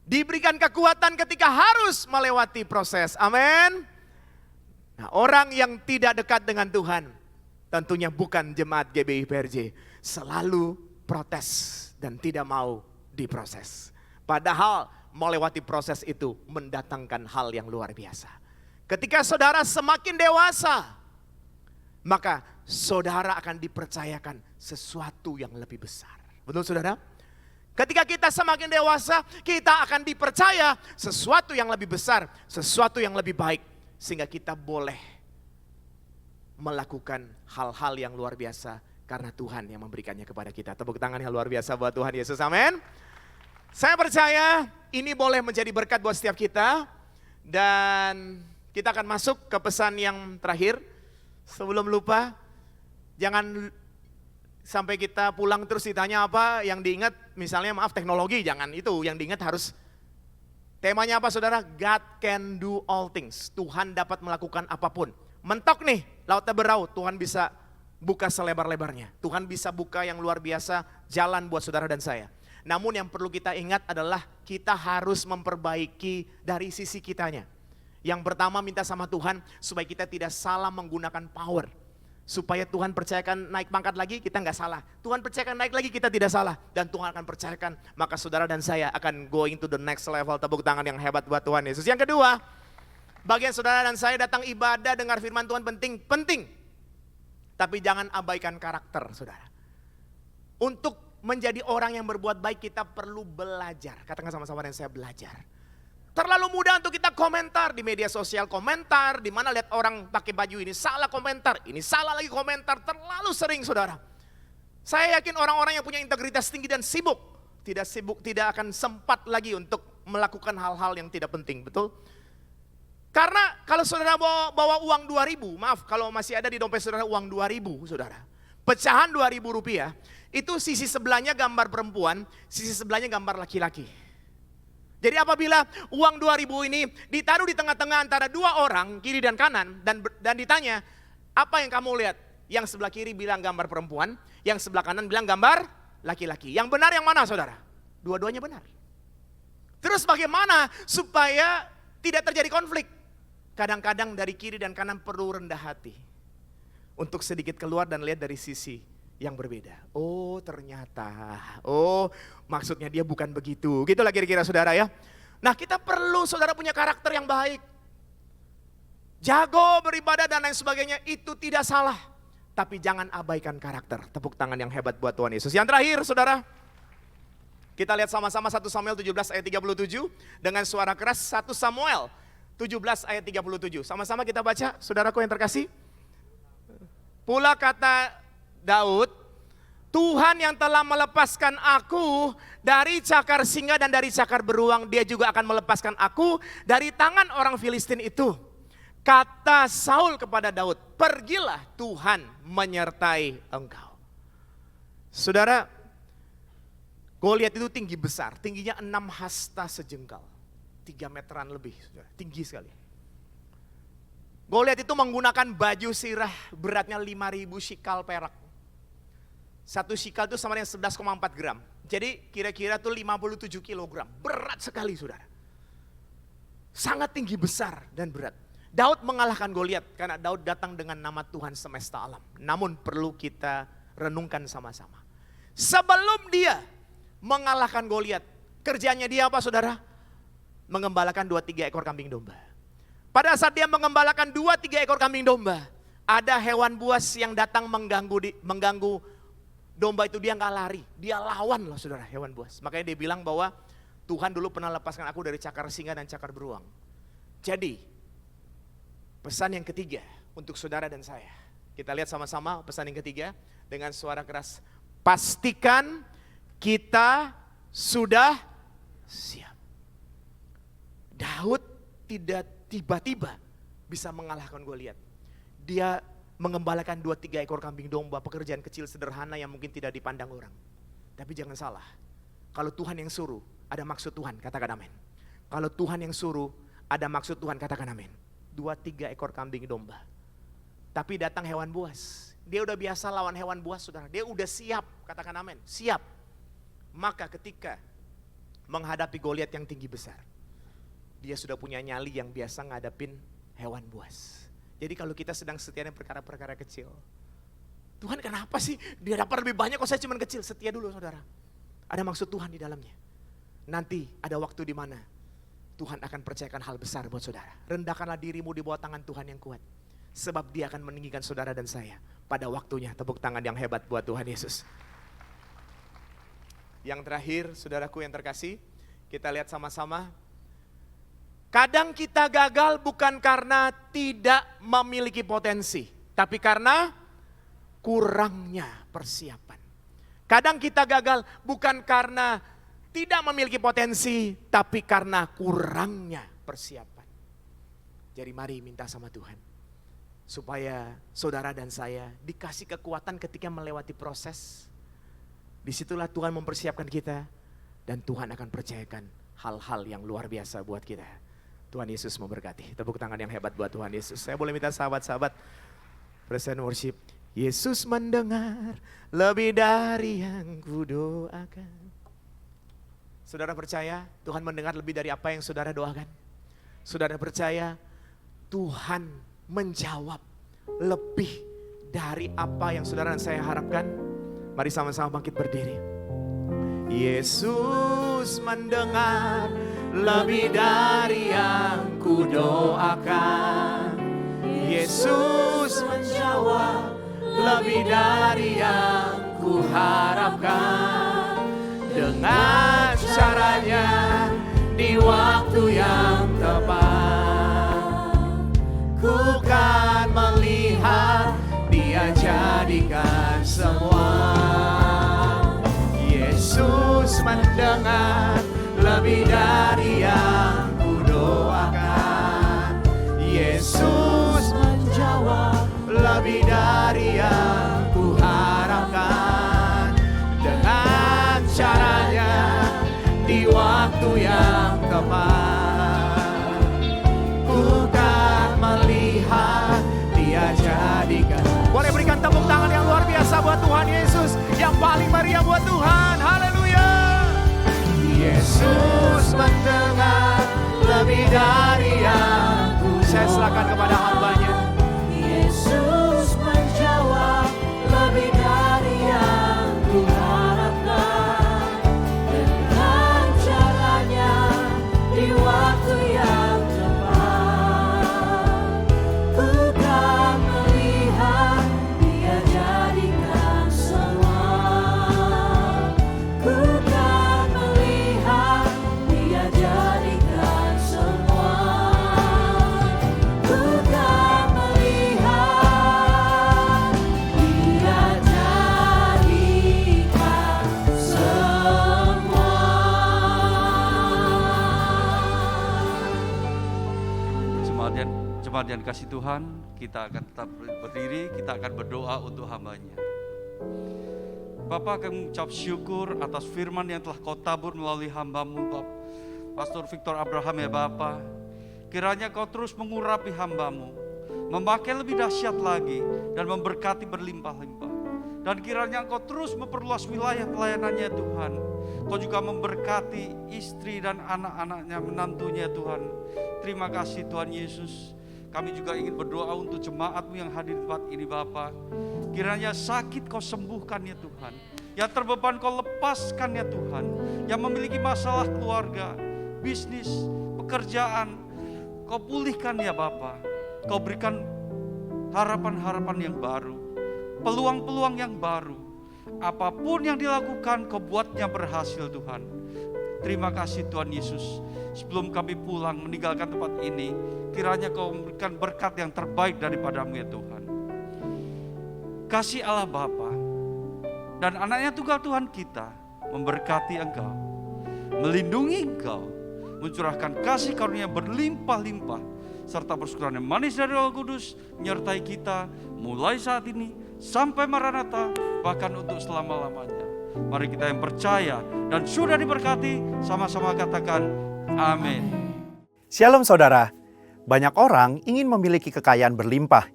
diberikan kekuatan ketika harus melewati proses. Amin. Nah, orang yang tidak dekat dengan Tuhan, tentunya bukan jemaat GBI PRJ, selalu protes dan tidak mau diproses. Padahal melewati proses itu mendatangkan hal yang luar biasa. Ketika saudara semakin dewasa, maka saudara akan dipercayakan sesuatu yang lebih besar. Betul saudara? Ketika kita semakin dewasa, kita akan dipercaya sesuatu yang lebih besar, sesuatu yang lebih baik. Sehingga kita boleh melakukan hal-hal yang luar biasa karena Tuhan yang memberikannya kepada kita. Tepuk tangan yang luar biasa buat Tuhan Yesus, amin. Saya percaya ini boleh menjadi berkat buat setiap kita. Dan kita akan masuk ke pesan yang terakhir. Sebelum lupa, jangan sampai kita pulang terus ditanya apa yang diingat, misalnya maaf teknologi, jangan itu. Yang diingat harus, temanya apa saudara? God can do all things. Tuhan dapat melakukan apapun. Mentok nih, lautnya beraut, Tuhan bisa buka selebar-lebarnya. Tuhan bisa buka yang luar biasa jalan buat saudara dan saya. Namun yang perlu kita ingat adalah kita harus memperbaiki dari sisi kitanya. Yang pertama minta sama Tuhan supaya kita tidak salah menggunakan power. Supaya Tuhan percayakan naik pangkat lagi kita nggak salah. Tuhan percayakan naik lagi kita tidak salah. Dan Tuhan akan percayakan maka saudara dan saya akan going to the next level. Tepuk tangan yang hebat buat Tuhan Yesus. Yang kedua, bagian saudara dan saya datang ibadah dengar firman Tuhan penting. Tapi jangan abaikan karakter saudara. Untuk menjadi orang yang berbuat baik kita perlu belajar. Katakan sama-sama dengan saya, belajar. Terlalu mudah untuk kita komentar di media sosial, komentar di mana lihat orang pakai baju ini salah komentar, ini salah lagi komentar, terlalu sering saudara. Saya yakin orang-orang yang punya integritas tinggi dan sibuk tidak akan sempat lagi untuk melakukan hal-hal yang tidak penting, betul? Karena kalau saudara bawa uang 2.000, maaf kalau masih ada di dompet saudara uang 2.000 saudara. pecahan 2.000 rupiah, itu sisi sebelahnya gambar perempuan, sisi sebelahnya gambar laki-laki. Jadi apabila uang 2.000 ini ditaruh di tengah-tengah antara dua orang, kiri dan kanan, dan ditanya, apa yang kamu lihat? Yang sebelah kiri bilang gambar perempuan, yang sebelah kanan bilang gambar laki-laki. Yang benar yang mana, saudara? Dua-duanya benar. Terus bagaimana supaya tidak terjadi konflik? Kadang-kadang dari kiri dan kanan perlu rendah hati untuk sedikit keluar dan lihat dari sisi yang berbeda. Oh ternyata, oh maksudnya dia bukan begitu. Gitulah kira-kira saudara ya. Nah kita perlu saudara punya karakter yang baik. Jago beribadah dan lain sebagainya itu tidak salah. Tapi jangan abaikan karakter. Tepuk tangan yang hebat buat Tuhan Yesus. Yang terakhir saudara, kita lihat sama-sama 1 Samuel 17 ayat 37 dengan suara keras. 1 Samuel 17 ayat 37. Sama-sama kita baca, saudaraku yang terkasih. Pula kata Daud, Tuhan yang telah melepaskan aku dari cakar singa dan dari cakar beruang, dia juga akan melepaskan aku dari tangan orang Filistin itu. Kata Saul kepada Daud, pergilah, Tuhan menyertai engkau. Saudara, Goliat itu tinggi besar, tingginya 6 hasta sejengkal. 3 meteran lebih, saudara. Tinggi sekali. Goliat itu menggunakan baju sirah beratnya 5.000 shikal perak. 1 shikal itu sama dengan 11,4 gram. Jadi kira-kira itu 57 kilogram. Berat sekali saudara. Sangat tinggi besar dan berat. Daud mengalahkan Goliat karena Daud datang dengan nama Tuhan semesta alam. Namun perlu kita renungkan sama-sama. Sebelum dia mengalahkan Goliat, kerjanya dia apa saudara? Mengembalakan 2-3 ekor kambing domba. Pada saat dia mengembalakan 2-3 ekor kambing domba, ada hewan buas yang datang mengganggu domba itu, dia nggak lari, dia lawan loh saudara hewan buas. Makanya dia bilang bahwa Tuhan dulu pernah lepaskan aku dari cakar singa dan cakar beruang. Jadi pesan yang ketiga untuk saudara dan saya. Kita lihat sama-sama pesan yang ketiga dengan suara keras. Pastikan kita sudah siap. Daud tidak tiba-tiba bisa mengalahkan Goliat. Dia mengembalakan 2-3 ekor kambing domba, pekerjaan kecil sederhana yang mungkin tidak dipandang orang. Tapi jangan salah, kalau Tuhan yang suruh, ada maksud Tuhan, katakan amin. Kalau Tuhan yang suruh, ada maksud Tuhan, katakan amin. 2-3 ekor kambing domba. Tapi datang hewan buas. Dia udah biasa lawan hewan buas saudara, dia udah siap, katakan amin, siap. Maka ketika menghadapi Goliat yang tinggi besar, dia sudah punya nyali yang biasa ngadapin hewan buas. Jadi kalau kita sedang setia dengan perkara-perkara kecil, Tuhan kenapa sih dia dapat lebih banyak kok saya cuma kecil? Setia dulu saudara. Ada maksud Tuhan di dalamnya. Nanti ada waktu di mana Tuhan akan percayakan hal besar buat saudara. Rendahkanlah dirimu di bawah tangan Tuhan yang kuat. Sebab dia akan meninggikan saudara dan saya pada waktunya. Tepuk tangan yang hebat buat Tuhan Yesus. Yang terakhir saudaraku yang terkasih, kita lihat sama-sama. Kadang kita gagal bukan karena tidak memiliki potensi, tapi karena kurangnya persiapan. Kadang kita gagal bukan karena tidak memiliki potensi, tapi karena kurangnya persiapan. Jadi mari minta sama Tuhan, supaya saudara dan saya dikasih kekuatan ketika melewati proses. Disitulah Tuhan mempersiapkan kita, dan Tuhan akan percayakan hal-hal yang luar biasa buat kita. Tuhan Yesus memberkati. Tepuk tangan yang hebat buat Tuhan Yesus. Saya boleh minta sahabat-sahabat present worship. Yesus mendengar lebih dari yang kudoakan. Saudara percaya Tuhan mendengar lebih dari apa yang saudara doakan? Saudara percaya Tuhan menjawab lebih dari apa yang saudara dan saya harapkan? Mari sama-sama bangkit berdiri. Yesus mendengar lebih dari yang kudoakan. Yesus menjawab lebih dari yang kuharapkan. Dengan caranya di waktu yang tepat, ku kan melihat Dia jadikan semua. Yesus mendengar lebih dari yang kudoakan. Yesus menjawab lebih dari yang kuharapkan. di waktu yang tepat. Ku kan melihat Dia jadikan. Boleh berikan tepuk tangan yang luar biasa buat Tuhan Yesus, yang paling meriah buat Tuhan. Haleluya. Yesus mendengar lebih dari yang ku. Saya serahkan kepada hamba-Nya. Yesus menjawab lebih dari yang ku harapkan, dengan caranya di waktu yang tepat. Ku kan melihat Dia jadikan semua. Ku kan melihat Dia jadikan semua. Ku kan melihat Dia jadikan semua. Jemaat yang kasih Tuhan, kita akan tetap berdiri, kita akan berdoa untuk hamba-Nya. Bapa, kami mengucap syukur atas firman yang telah Kau tabur melalui hamba-Mu, Pastor Victor Abraham ya Bapa. Kiranya Kau terus mengurapi hamba-Mu, memakai lebih dahsyat lagi dan memberkati berlimpah-limpah. Dan kiranya Kau terus memperluas wilayah pelayanannya Tuhan. Kau juga memberkati istri dan anak-anaknya, menantunya Tuhan. Terima kasih Tuhan Yesus. Kami juga ingin berdoa untuk jemaat-Mu yang hadir di tempat ini Bapa. Kiranya sakit Kau sembuhkan ya Tuhan. Yang terbeban Kau lepaskan ya Tuhan. Yang memiliki masalah keluarga, bisnis, pekerjaan, Kau pulihkan ya Bapa. Kau berikan harapan-harapan yang baru, peluang-peluang yang baru. Apapun yang dilakukan Kau buatnya berhasil Tuhan. Terima kasih Tuhan Yesus. Sebelum kami pulang meninggalkan tempat ini, kiranya Kau memberikan berkat yang terbaik daripada-Mu ya Tuhan. Kasih Allah Bapa dan anaknya tunggal Tuhan kita memberkati Engkau, melindungi Engkau, mencurahkan kasih karunia berlimpah-limpah, serta persekutuan yang manis dari Roh Kudus menyertai kita mulai saat ini sampai Maranatha, bahkan untuk selama-lamanya. Mari kita yang percaya dan sudah diberkati sama-sama katakan amin. Shalom saudara, banyak orang ingin memiliki kekayaan berlimpah.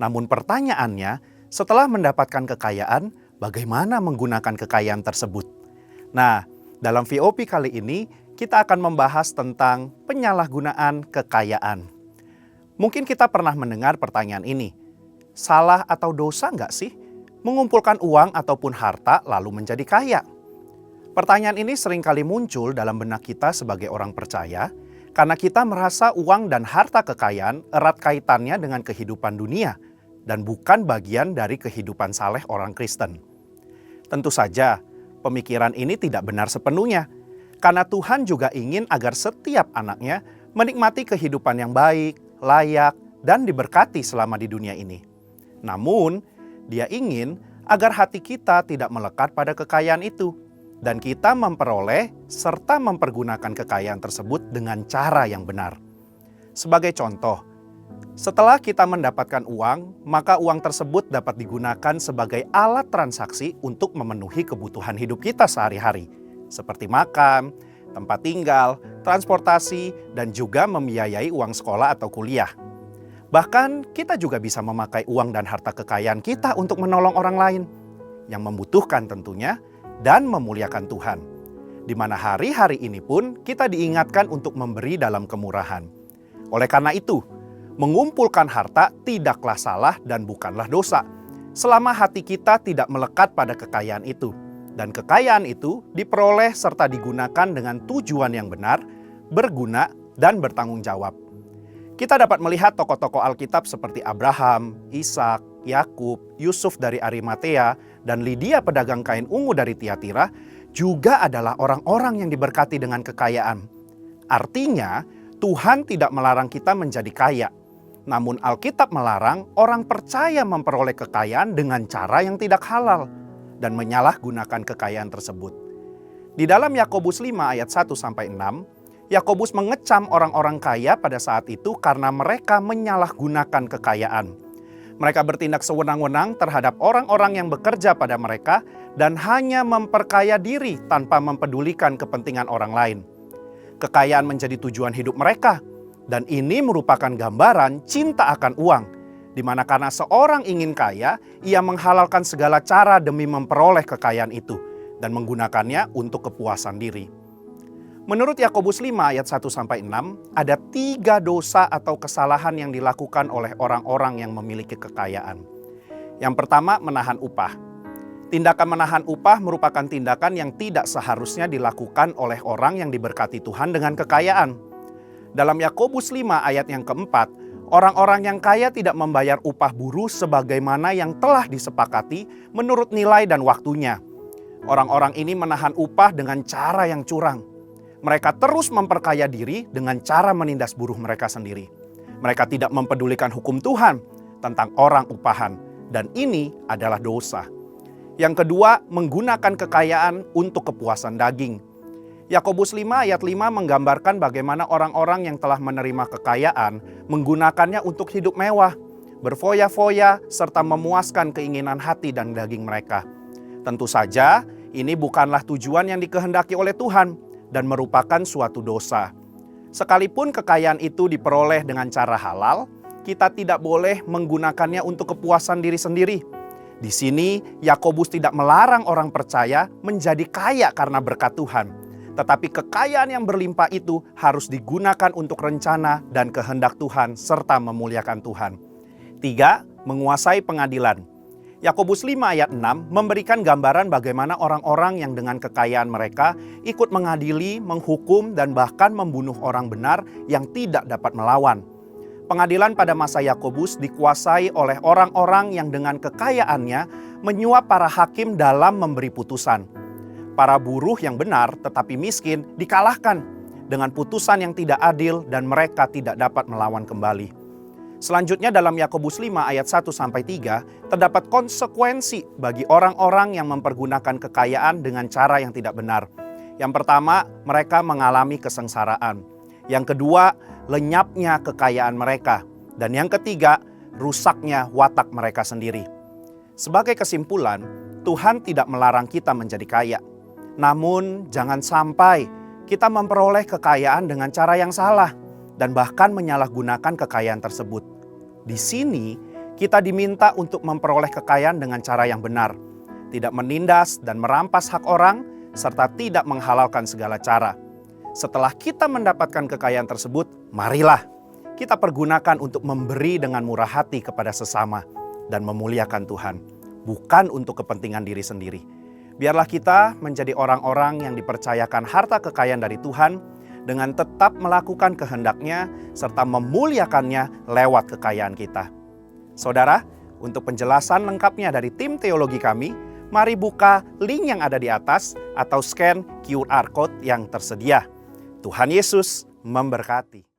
Namun pertanyaannya, setelah mendapatkan kekayaan, bagaimana menggunakan kekayaan tersebut? Nah, dalam VOP kali ini, kita akan membahas tentang penyalahgunaan kekayaan. Mungkin kita pernah mendengar pertanyaan ini, salah atau dosa nggak sih mengumpulkan uang ataupun harta lalu menjadi kaya? Pertanyaan ini seringkali muncul dalam benak kita sebagai orang percaya karena kita merasa uang dan harta kekayaan erat kaitannya dengan kehidupan dunia dan bukan bagian dari kehidupan saleh orang Kristen. Tentu saja, pemikiran ini tidak benar sepenuhnya karena Tuhan juga ingin agar setiap anaknya menikmati kehidupan yang baik, layak, dan diberkati selama di dunia ini. Namun, Dia ingin agar hati kita tidak melekat pada kekayaan itu dan kita memperoleh serta mempergunakan kekayaan tersebut dengan cara yang benar. Sebagai contoh, setelah kita mendapatkan uang, maka uang tersebut dapat digunakan sebagai alat transaksi untuk memenuhi kebutuhan hidup kita sehari-hari, seperti makan, tempat tinggal, transportasi, dan juga membiayai uang sekolah atau kuliah. Bahkan kita juga bisa memakai uang dan harta kekayaan kita untuk menolong orang lain yang membutuhkan tentunya dan memuliakan Tuhan. Di mana hari-hari ini pun kita diingatkan untuk memberi dalam kemurahan. Oleh karena itu, mengumpulkan harta tidaklah salah dan bukanlah dosa, selama hati kita tidak melekat pada kekayaan itu. Dan kekayaan itu diperoleh serta digunakan dengan tujuan yang benar, berguna, dan bertanggung jawab. Kita dapat melihat tokoh-tokoh Alkitab seperti Abraham, Ishak, Yakub, Yusuf dari Arimatea, dan Lydia pedagang kain ungu dari Tiatira juga adalah orang-orang yang diberkati dengan kekayaan. Artinya, Tuhan tidak melarang kita menjadi kaya. Namun Alkitab melarang orang percaya memperoleh kekayaan dengan cara yang tidak halal dan menyalahgunakan kekayaan tersebut. Di dalam Yakobus 5 ayat 1-6, Yakobus mengecam orang-orang kaya pada saat itu karena mereka menyalahgunakan kekayaan. Mereka bertindak sewenang-wenang terhadap orang-orang yang bekerja pada mereka dan hanya memperkaya diri tanpa mempedulikan kepentingan orang lain. Kekayaan menjadi tujuan hidup mereka, dan ini merupakan gambaran cinta akan uang, di mana karena seorang ingin kaya, ia menghalalkan segala cara demi memperoleh kekayaan itu dan menggunakannya untuk kepuasan diri. Menurut Yakobus 5 ayat 1-6, ada 3 dosa atau kesalahan yang dilakukan oleh orang-orang yang memiliki kekayaan. Yang pertama, menahan upah. Tindakan menahan upah merupakan tindakan yang tidak seharusnya dilakukan oleh orang yang diberkati Tuhan dengan kekayaan. Dalam Yakobus 5 ayat yang keempat, orang-orang yang kaya tidak membayar upah buruh sebagaimana yang telah disepakati menurut nilai dan waktunya. Orang-orang ini menahan upah dengan cara yang curang. Mereka terus memperkaya diri dengan cara menindas buruh mereka sendiri. Mereka tidak mempedulikan hukum Tuhan tentang orang upahan, dan ini adalah dosa. Yang kedua, menggunakan kekayaan untuk kepuasan daging. Yakobus 5 ayat 5 menggambarkan bagaimana orang-orang yang telah menerima kekayaan menggunakannya untuk hidup mewah, berfoya-foya, serta memuaskan keinginan hati dan daging mereka. Tentu saja, ini bukanlah tujuan yang dikehendaki oleh Tuhan dan merupakan suatu dosa. Sekalipun kekayaan itu diperoleh dengan cara halal, kita tidak boleh menggunakannya untuk kepuasan diri sendiri. Di sini, Yakobus tidak melarang orang percaya menjadi kaya karena berkat Tuhan. Tetapi kekayaan yang berlimpah itu harus digunakan untuk rencana dan kehendak Tuhan serta memuliakan Tuhan. 3. Menguasai pengadilan. Yakobus 5 ayat 6 memberikan gambaran bagaimana orang-orang yang dengan kekayaan mereka ikut mengadili, menghukum, dan bahkan membunuh orang benar yang tidak dapat melawan. Pengadilan pada masa Yakobus dikuasai oleh orang-orang yang dengan kekayaannya menyuap para hakim dalam memberi putusan. Para buruh yang benar tetapi miskin dikalahkan dengan putusan yang tidak adil dan mereka tidak dapat melawan kembali. Selanjutnya dalam Yakobus 5 ayat 1-3 terdapat konsekuensi bagi orang-orang yang mempergunakan kekayaan dengan cara yang tidak benar. Yang pertama, mereka mengalami kesengsaraan. Yang kedua, lenyapnya kekayaan mereka. Dan yang ketiga, rusaknya watak mereka sendiri. Sebagai kesimpulan, Tuhan tidak melarang kita menjadi kaya. Namun jangan sampai kita memperoleh kekayaan dengan cara yang salah dan bahkan menyalahgunakan kekayaan tersebut. Di sini kita diminta untuk memperoleh kekayaan dengan cara yang benar, tidak menindas dan merampas hak orang, serta tidak menghalalkan segala cara. Setelah kita mendapatkan kekayaan tersebut, marilah kita pergunakan untuk memberi dengan murah hati kepada sesama dan memuliakan Tuhan, bukan untuk kepentingan diri sendiri. Biarlah kita menjadi orang-orang yang dipercayakan harta kekayaan dari Tuhan dengan tetap melakukan kehendak-Nya serta memuliakannya lewat kekayaan kita. Saudara, untuk penjelasan lengkapnya dari tim teologi kami, mari buka link yang ada di atas atau scan QR code yang tersedia. Tuhan Yesus memberkati.